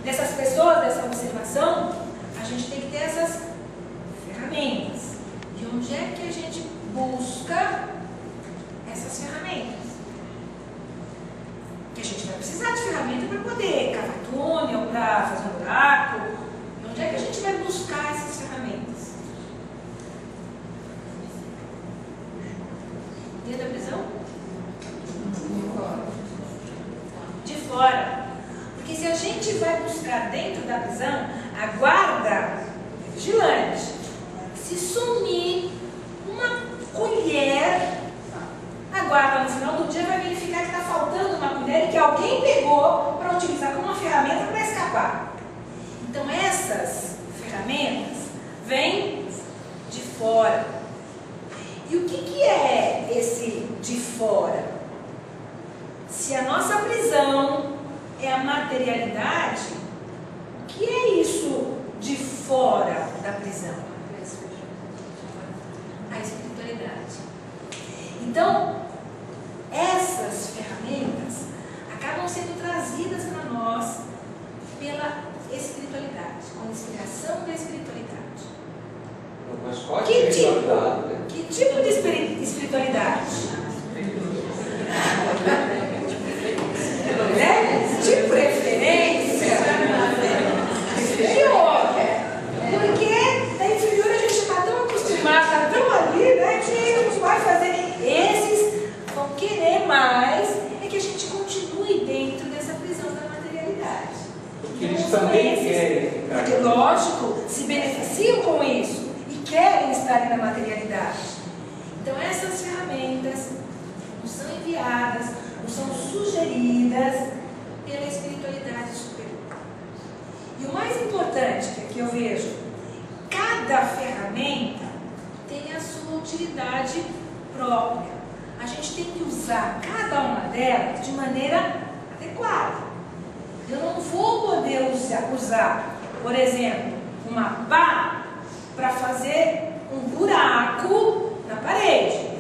dessas pessoas, dessa observação, a gente tem que ter essas ferramentas. De onde é que a gente busca essas ferramentas? Que a gente vai precisar de ferramenta para poder cavar túnel, para fazer um buraco. E onde é que a gente vai buscar essas ferramentas? Dentro da prisão? De fora. Porque se a gente vai buscar dentro da prisão, a guarda é vigilante. Se sumir uma colher, a guarda no final do dia vai verificar que está faltando uma colher e que alguém pegou para utilizar como uma ferramenta para escapar. Então essas ferramentas vêm de fora. E o que é esse de fora? Se a nossa prisão é a materialidade, o que é isso de fora da prisão? A espiritualidade. Então, essas ferramentas acabam sendo trazidas para nós pela espiritualidade, com a inspiração da espiritualidade. Mas qual Que espiritualidade, né? Que tipo de espiritualidade? Né? De preferência inferior. Porque da inferior a gente está tão acostumado, está tão ali, né, que nos vai fazer. Esses vão querer mais é que a gente continue dentro dessa prisão da materialidade. Porque eles também querem ficar. Porque, lógico, se beneficiam com isso e querem estar na materialidade. Então essas ferramentas nos são enviadas, nos são sugeridas pela espiritualidade superior. E o mais importante que aqui eu vejo, cada ferramenta tem a sua utilidade própria. A gente tem que usar cada uma delas de maneira adequada. Eu não vou poder usar, por exemplo, uma pá para fazer um buraco na parede.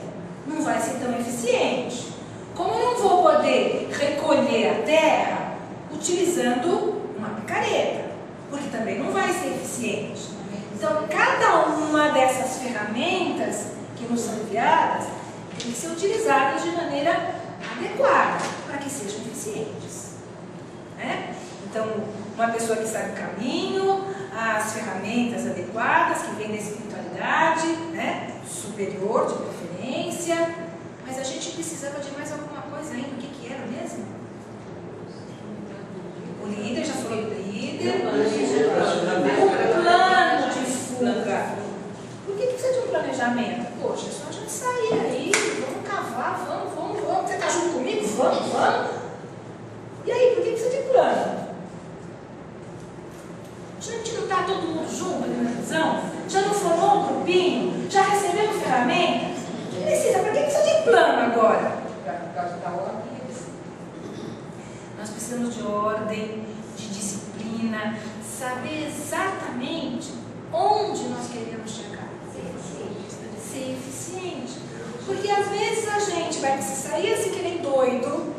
Não vai ser tão eficiente. Como eu não vou poder recolher a terra utilizando porque também não vai ser eficiente. Então, cada uma dessas ferramentas que nos são enviadas tem que ser utilizadas de maneira adequada para que sejam eficientes, né? Então, uma pessoa que sabe o caminho, as ferramentas adequadas que vêm da espiritualidade, né, superior de preferência, mas a gente precisava de mais alguma coisa ainda. O que era mesmo? O líder, já falou do líder. O plano de fuga. Por que precisa de um planejamento? Poxa, é só a gente sair aí, vamos cavar, vamos. Você está junto comigo? Vamos. E aí, por que precisa de plano? A gente não está todo mundo junto ali na visão? Já não formou um grupinho? Já recebeu ferramenta? Precisa, para que precisa de plano agora? Por causa da ordem. Nós precisamos de ordem, de disciplina, saber exatamente onde nós queremos chegar. Ser eficiente. Porque às vezes a gente vai sair assim que nem doido,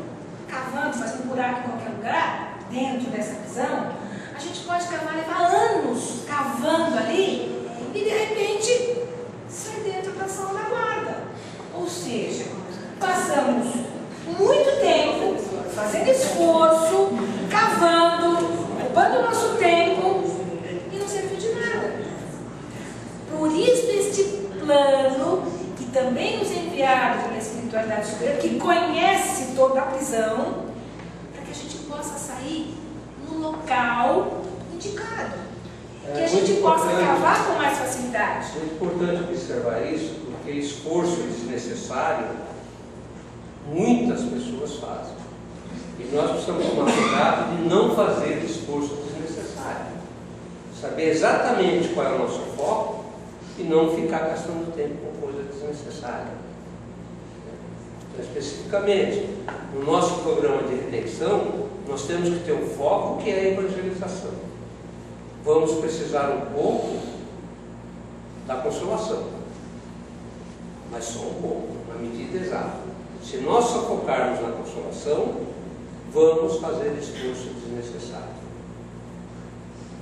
cavando, fazendo um buraco em qualquer lugar, dentro dessa visão. A gente pode cavar, levar anos cavando ali e de repente sai dentro da sala da guarda. Ou seja, passamos muito tempo fazendo esforço, cavando, ocupando o nosso tempo e não serviu de nada. Por isso este plano, que também nos é enviado pela espiritualidade superior, que conhece toda a prisão, para que a gente possa sair no local indicado. Que a gente possa cavar com mais facilidade. É importante observar isso, porque esforço desnecessário muitas pessoas fazem. E nós precisamos tomar cuidado de não fazer esforço desnecessário. Saber exatamente qual é o nosso foco e não ficar gastando tempo com coisa desnecessária. Então, especificamente, no nosso programa de redenção, nós temos que ter um foco que é a evangelização. Vamos precisar um pouco da consolação, mas só um pouco, na medida exata. Se nós só focarmos na consolação, vamos fazer esforço desnecessário.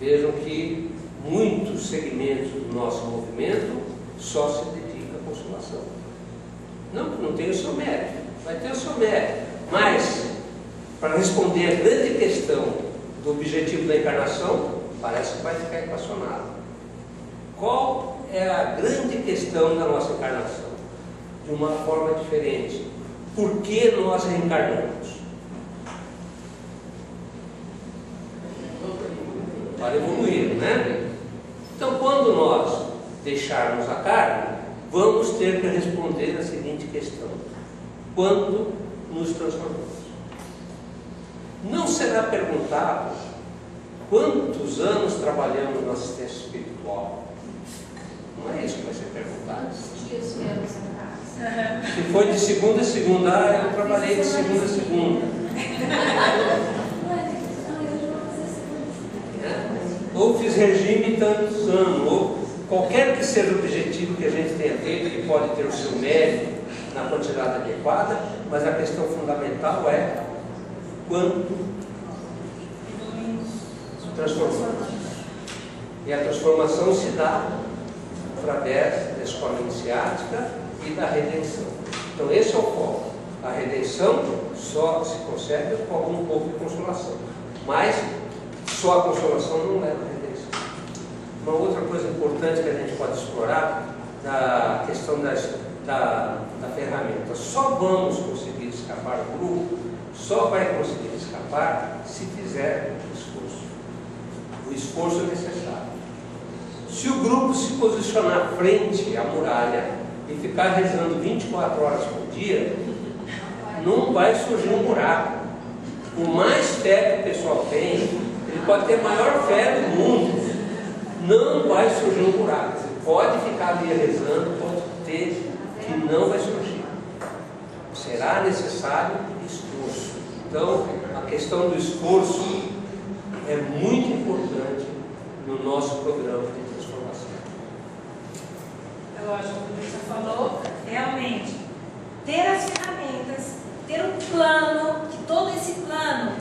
Vejam que muitos segmentos do nosso movimento só se dedicam à consolação. Não tem o seu mérito, vai ter o seu mérito, mas para responder a grande questão do objetivo da encarnação, parece que vai ficar equacionado. Qual é a grande questão da nossa encarnação? De uma forma diferente. Por que nós reencarnamos? Para evoluir, né? Então, quando nós deixarmos a carne, vamos ter que responder a seguinte questão: quando nos transformamos? Não será perguntado quantos anos trabalhamos na assistência espiritual. Não é isso que vai ser perguntado. Se foi de segunda a segunda, eu trabalhei de segunda a segunda. Ou fiz regime tantos anos, ou qualquer que seja o objetivo que a gente tenha feito, que pode ter o seu mérito na quantidade adequada, mas a questão fundamental é quanto transformamos. E a transformação se dá através da escola iniciática e da redenção. Então esse é o foco. A redenção só se consegue com algum pouco de consolação, mas só a consolação não leva à redenção. Uma outra coisa importante que a gente pode explorar na questão da ferramenta: só vamos conseguir escapar do grupo, só vai conseguir escapar se fizer esforço. O esforço é necessário. Se o grupo se posicionar frente à muralha e ficar rezando 24 horas por dia, não vai surgir um buraco. Por mais fé que o pessoal tem, ele pode ter a maior fé do mundo, não vai surgir um buraco. Você pode ficar ali rezando, pode ter, que não vai surgir. Será necessário esforço. Então, a questão do esforço é muito importante no nosso programa de transformação. É lógico, como você falou, realmente, ter as ferramentas, ter um plano, que todo esse plano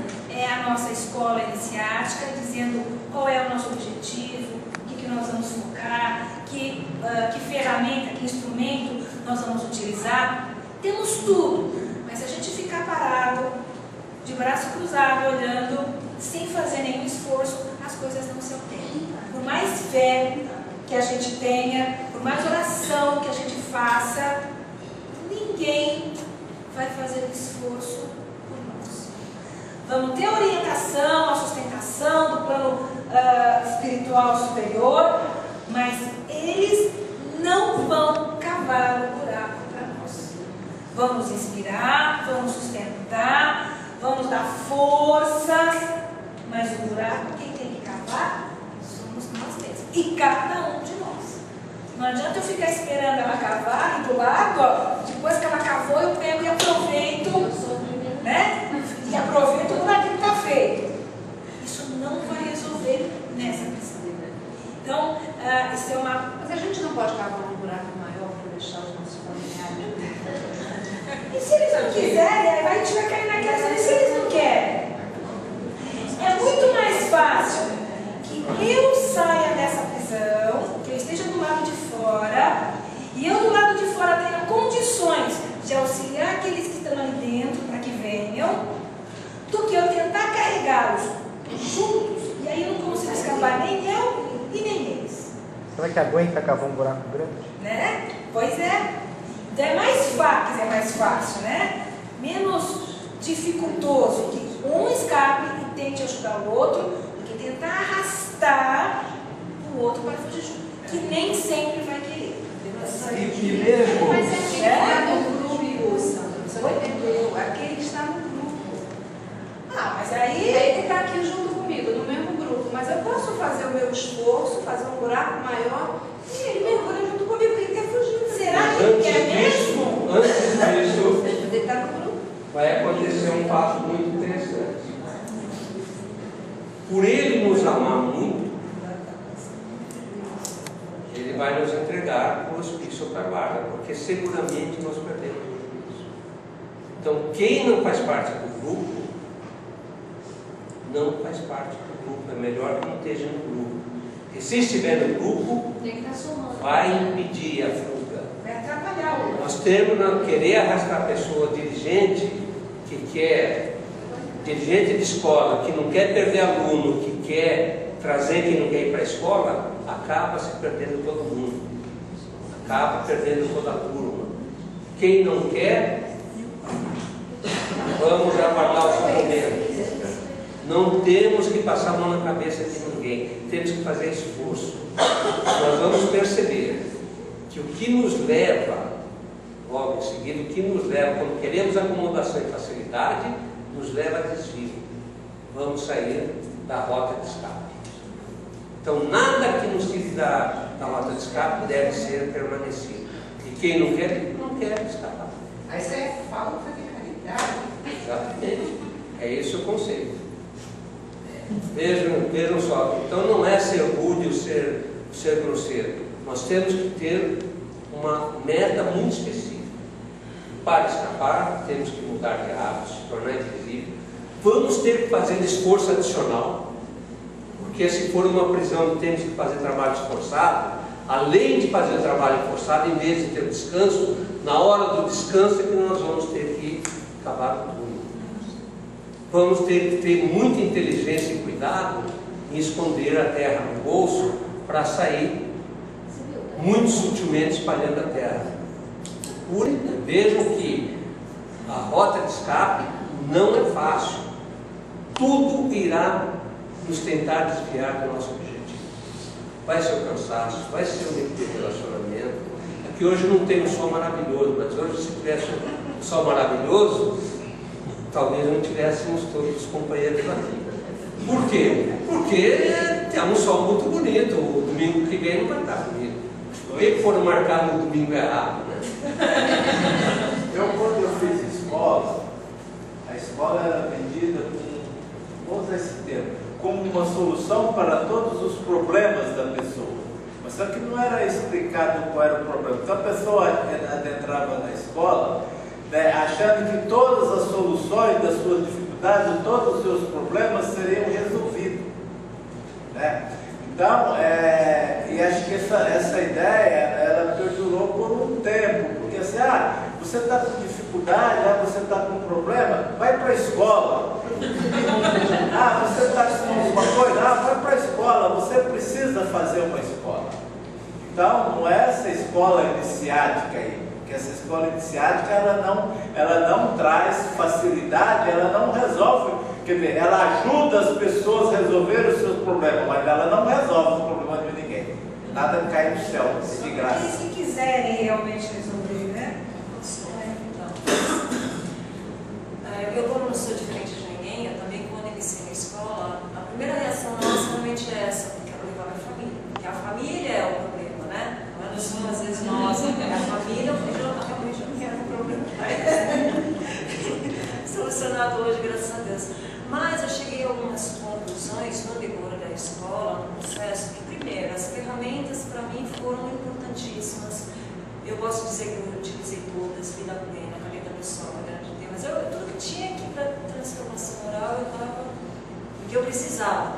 é a nossa escola iniciática, dizendo qual é o nosso objetivo, o que nós vamos focar, que ferramenta, que instrumento nós vamos utilizar. Temos tudo, mas se a gente ficar parado, de braço cruzado, olhando, sem fazer nenhum esforço, as coisas não se alteram. Por mais fé que a gente tenha, por mais oração que a gente faça, ninguém vai fazer esforço por nós. Vamos ter orientação, a sustentação do plano espiritual superior, mas eles não vão cavar o buraco para nós. Vamos inspirar, vamos sustentar, vamos dar forças, mas o buraco quem tem que cavar somos nós mesmos. E cada um de nós. Não adianta eu ficar esperando ela cavar e do lado, ó, depois que ela cavou eu pego e aproveito, né? E aproveito o buraco que está feito. Isso não vai resolver nessa questão. Então, isso é uma... Mas a gente não pode cavar um buraco maior para deixar os nossos familiares. E se eles não quiserem, aí vai te cair naquela. E se eles não querem? É muito mais fácil que eu saia dessa prisão, que eu esteja do lado de fora, e eu do lado de fora tenha condições de auxiliar aqueles que estão ali dentro para que venham, do que eu tentar carregá-los juntos, e aí eu não consigo escapar nem eu e nem eles. Será que aguenta cavar um buraco grande? Né? Pois é. Então é mais fácil, né? Menos dificultoso que um escape e tente ajudar o outro, do que tentar arrastar o outro para fugir junto, que nem sempre vai querer. E mesmo... Mas é aquele que está no grupo, Sandra, você não entendeu? Aquele que está no grupo. Ah, mas aí... Ele está aqui junto comigo, no mesmo grupo, mas eu posso fazer o meu esforço, fazer um buraco maior, e ele mergulha junto comigo, ele quer fugir. Será que ele quer mesmo? Antes disso, Ele está no grupo. vai acontecer um fato muito interessante. Por ele nos amar muito, ele vai nos entregar o hospício para a guarda, porque seguramente nós perdemos o juízo. Então, quem não faz parte do grupo, não faz parte do grupo. É melhor que não esteja no grupo. Porque se estiver no grupo, Tem que estar somando. vai impedir a fuga. Vai atrapalhar o outro. Nós temos que querer arrastar a pessoa dirigente, que quer, dirigente de escola, que não quer perder aluno, que quer trazer quem não quer ir para a escola, acaba se perdendo todo mundo. Acaba perdendo toda a turma. Quem não quer, vamos aguardar os momentos. Não temos que passar a mão na cabeça de ninguém, temos que fazer esforço. Nós vamos perceber que o que nos leva, logo em seguida, o que nos leva, quando queremos acomodação e facilidade, nos leva a desvio. Vamos sair da rota de escape. Então, nada que nos tire da rota de escape deve ser permanecido. E quem não quer escapar. Aí você é falta de caridade. Exatamente. É esse o conceito. Vejam só, então não é ser rude ou ser grosseiro. Nós temos que ter uma meta muito específica. Para escapar, temos que mudar de hábito, se tornar invisível. Vamos ter que fazer esforço adicional, porque se for uma prisão e temos que fazer trabalho esforçado, além de fazer o trabalho forçado, em vez de ter descanso, na hora do descanso é que nós vamos ter que acabar com tudo. Vamos ter que ter muita inteligência e cuidado em esconder a terra no bolso para sair muito sutilmente espalhando a terra. Vejam que a rota de escape não é fácil. Tudo irá nos tentar desviar do nosso objetivo. Vai ser o cansaço, vai ser o nível de relacionamento. Aqui hoje não tem um sol maravilhoso, mas hoje se tivesse um sol maravilhoso, talvez não tivéssemos todos os companheiros aqui. Por quê? Porque tem um sol muito bonito. O domingo que vem não vai estar bonito. Por que foram marcar no domingo errado, né? Quando eu fiz escola, a escola era vendida vamos usar esse termo, como uma solução para todos os problemas da pessoa. Mas só que não era explicado qual era o problema. Então a pessoa adentrava na escola, né, achando que todas as soluções das suas dificuldades dificuldade, todos os seus problemas seriam resolvidos, né? Então, e acho que essa ideia, ela perdurou por um tempo, porque assim, você está com dificuldade, você está com problema, vai para a escola. Você está com alguma coisa, vai para a escola, você precisa fazer uma escola. Então, não é essa escola iniciática aí, porque essa escola iniciática, ela não traz facilidade, ela não resolve. Quer dizer, ela ajuda as pessoas a resolver os seus problemas, mas ela não resolve os problemas de ninguém. Nada cai do céu, é de graça. Eles que quiserem realmente resolver, né? Eu, como não sou diferente de ninguém, eu também, quando iniciei na escola, a primeira reação nossa realmente é essa: quero levar minha família. Porque a família é o problema, né? Não somos às vezes nós, a família, realmente eu não quero um problema. Solucionado hoje, graças a Deus. Mas eu cheguei a algumas conclusões no decorrer da escola, no processo, que primeiro, as ferramentas para mim foram importantíssimas. Eu posso dizer que eu utilizei todas, vida plena, caneta pessoal, grande Deus, mas tudo que tinha aqui para transformação moral, eu estava o que eu precisava.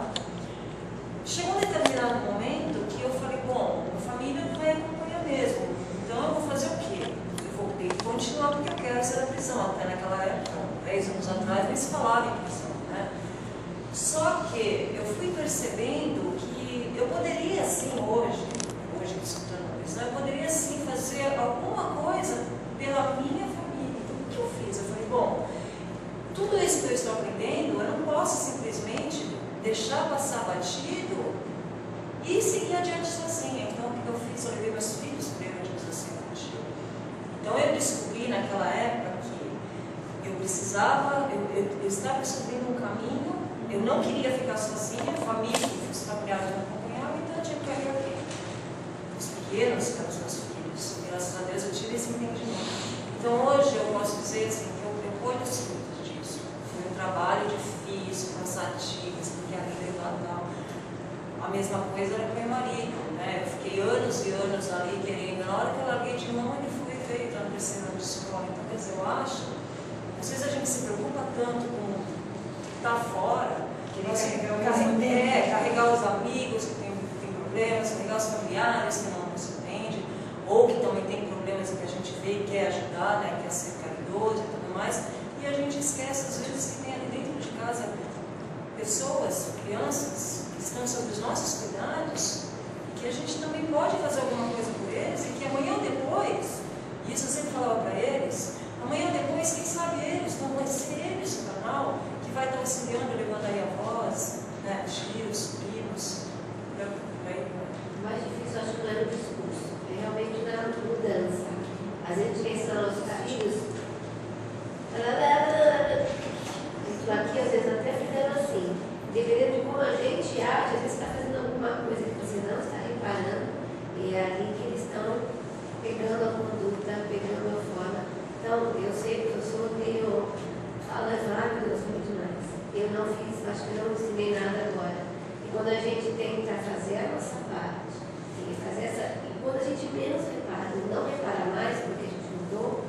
Chegou um determinado momento que eu falei, bom, a família não vai acompanhar mesmo, então eu vou fazer o quê? Eu vou ter que continuar porque eu quero ser da prisão. Até naquela época, 10 anos atrás, nem se falava em prisão, né? Só que eu fui percebendo que eu poderia sim, hoje discutindo a prisão, eu poderia sim fazer alguma coisa pela minha família. Então, o que eu fiz? Eu falei, bom, tudo isso que eu estou aprendendo, eu não posso simplesmente deixar passar batido e seguir adiante sozinha. Então, o que eu fiz? Eu levei meus filhos para a administração infantil. Então, eu descobri naquela época que eu precisava, eu estava descobrindo um caminho, eu não queria ficar sozinha, a família, os familiares me acompanhavam, então eu tinha que pegar aqui os pequenos, que eram os meus filhos. Graças a Deus eu tive esse entendimento. Então, hoje eu posso dizer assim, que eu colho os frutos disso. Foi um trabalho difícil, cansativo, porque a vida é fatal. A mesma coisa era com meu marido, né? Eu fiquei anos e anos ali querendo. Na hora que eu larguei de mão, ele foi feito na terceira de escola. Então, quer dizer, eu acho, às vezes a gente se preocupa tanto com o que está fora, carregar os amigos que têm problemas, carregar os familiares que não nos entendem, ou que também tem problemas que a gente vê e quer ajudar, né? Quer ser caridoso e tudo mais. E a gente esquece, às vezes, que tem ali dentro de casa pessoas, crianças, que estão sob os nossos cuidados, que a gente também pode fazer alguma coisa por eles e que amanhã ou depois, e isso eu sempre falava para eles, amanhã ou depois, quem sabe eles, não vai ser eles o canal que vai estar auxiliando, levando aí a voz, né, tios, primos, O mais difícil, acho que não é no discurso, é realmente na mudança. Às vezes a gente pensa nos nossos filhos, isso aqui, às vezes até ficando assim, dependendo de como a gente age, às vezes está fazendo alguma coisa que você não está reparando, e é ali que eles estão pegando a conduta, pegando a forma. Então, eu sei que eu tenho falas rápidas muito mais. Eu não fiz, acho que não ensinei nada agora. E quando a gente tenta fazer a nossa parte, e fazer essa, e quando a gente menos repara, não repara mais, porque a gente mudou,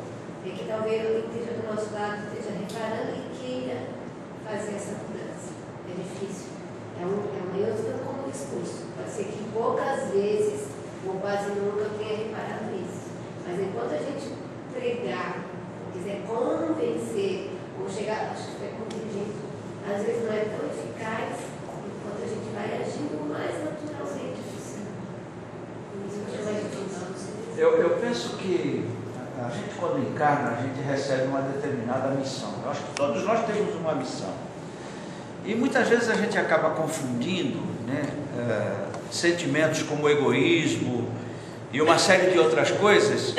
é que talvez alguém esteja do nosso lado, esteja reparando e queira fazer essa mudança. É difícil. Eu estou como discurso. Pode ser que poucas vezes, ou quase nunca, eu tenha reparado isso. Mas enquanto a gente pregar, quiser convencer, ou chegar, acho que foi contingente, às vezes não é tão eficaz enquanto a gente vai agindo mais naturalmente. Eu penso que a gente, quando encarna, a gente recebe uma determinada missão. Eu acho que todos nós temos uma missão. E muitas vezes a gente acaba confundindo, né, sentimentos como egoísmo e uma série de outras coisas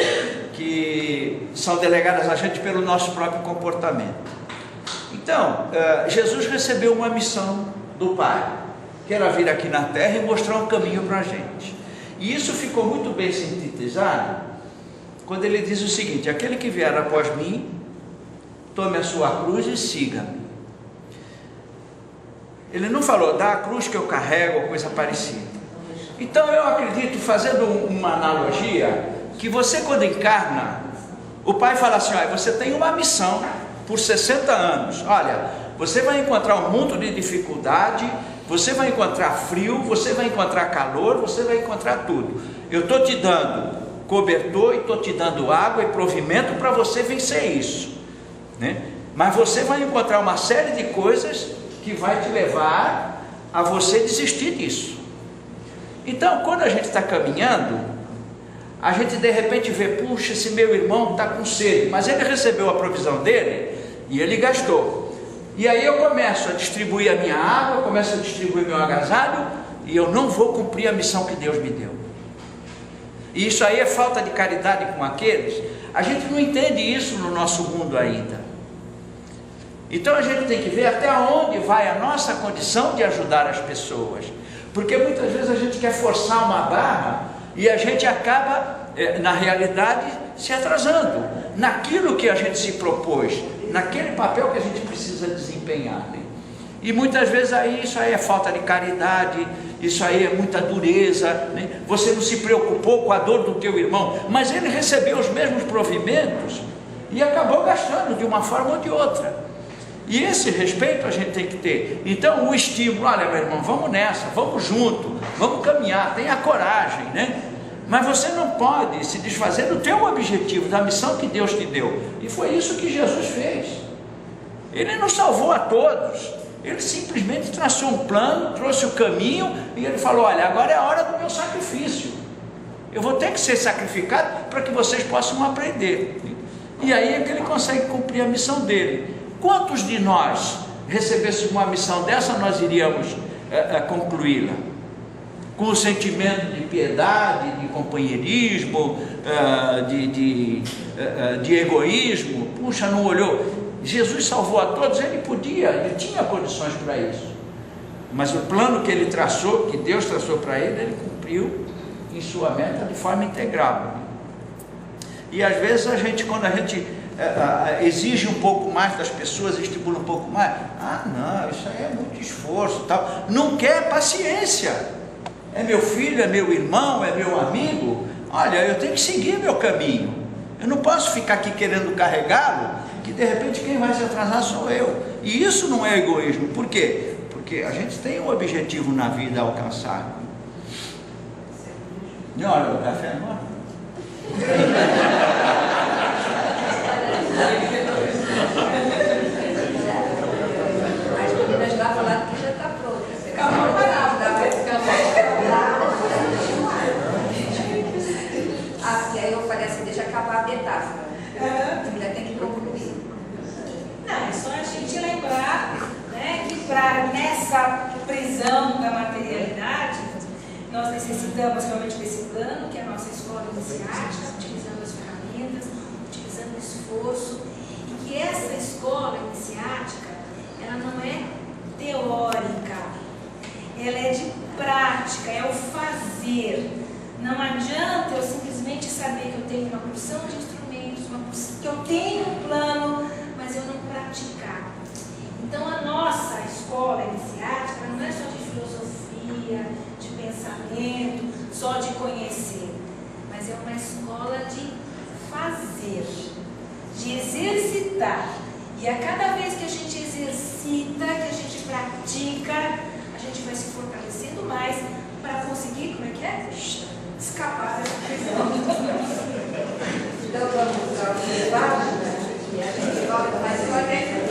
que são delegadas a gente pelo nosso próprio comportamento. Então, Jesus recebeu uma missão do Pai, que era vir aqui na Terra e mostrar um caminho para a gente. E isso ficou muito bem sintetizado quando ele diz o seguinte: aquele que vier após mim, tome a sua cruz e siga-me. Ele não falou, dá a cruz que eu carrego ou coisa parecida. Então eu acredito, fazendo uma analogia, que você quando encarna, o Pai fala assim, olha, você tem uma missão por 60 anos, olha, você vai encontrar um mundo de dificuldade, você vai encontrar frio, você vai encontrar calor, você vai encontrar tudo. Eu estou te dando cobertor e estou te dando água e provimento para você vencer isso, né? Mas você vai encontrar uma série de coisas que vai te levar a você desistir disso. Então, quando a gente está caminhando, a gente de repente vê, puxa, esse meu irmão está com sede, mas ele recebeu a provisão dele e ele gastou. E aí eu começo a distribuir a minha água, começo a distribuir meu agasalho, e eu não vou cumprir a missão que Deus me deu. E isso aí é falta de caridade com aqueles. A gente não entende isso no nosso mundo ainda. Então a gente tem que ver até onde vai a nossa condição de ajudar as pessoas. Porque muitas vezes a gente quer forçar uma barra e a gente acaba, na realidade, se atrasando naquilo que a gente se propôs, naquele papel que a gente precisa desempenhar, né? E muitas vezes aí isso aí é falta de caridade, isso aí é muita dureza, né? Você não se preocupou com a dor do teu irmão, mas ele recebeu os mesmos provimentos e acabou gastando de uma forma ou de outra. E esse respeito a gente tem que ter. Então o estímulo, olha meu irmão, vamos nessa, vamos junto, vamos caminhar, tenha coragem, né? Mas você não pode se desfazer do teu objetivo, da missão que Deus te deu. E foi isso que Jesus fez. Ele não salvou a todos, ele simplesmente traçou um plano, trouxe o caminho e ele falou, olha, agora é a hora do meu sacrifício. Eu vou ter que ser sacrificado para que vocês possam aprender. E aí é que ele consegue cumprir a missão dele. Quantos de nós recebêssemos uma missão dessa, nós iríamos concluí-la? Com o sentimento de piedade, de companheirismo, de egoísmo. Puxa, não olhou. Jesus salvou a todos, ele podia, ele tinha condições para isso. Mas o plano que ele traçou, que Deus traçou para ele, ele cumpriu em sua meta de forma integral. E às vezes a gente, quando a gente exige um pouco mais das pessoas, estimula um pouco mais, não, isso aí é muito esforço, tal. Não quer paciência. É meu filho, é meu irmão, é meu amigo. Olha, eu tenho que seguir meu caminho. Eu não posso ficar aqui querendo carregá-lo, que de repente quem vai se atrasar sou eu. E isso não é egoísmo. Por quê? Porque a gente tem um objetivo na vida a alcançar. E olha o café agora. As meninas lá falaram que já está pronta. Você acabou de falar, vai ficar e aí eu falei assim, deixa acabar a metáfora. Ainda tem que concluir. Não, é só a gente lembrar, né, que nessa prisão da materialidade, nós necessitamos realmente desse plano, que é a nossa escola iniciática, utilizando as ferramentas, utilizando o esforço, e que essa escola iniciática, ela não é teórica, ela é de prática, é o fazer. Não adianta eu simplesmente saber que eu tenho uma porção de instrumentos, que eu tenho um plano, mas eu não praticar. Então a nossa escola iniciática não é só de filosofia, de pensamento, só de conhecer, mas é uma escola de fazer, de exercitar. E a cada vez que a gente exercita, que a gente pratica, a gente vai se fortalecendo mais para conseguir, como é que é? Escapar dessa prisão. Então vamos para o debate, e a gente volta mais uma vez.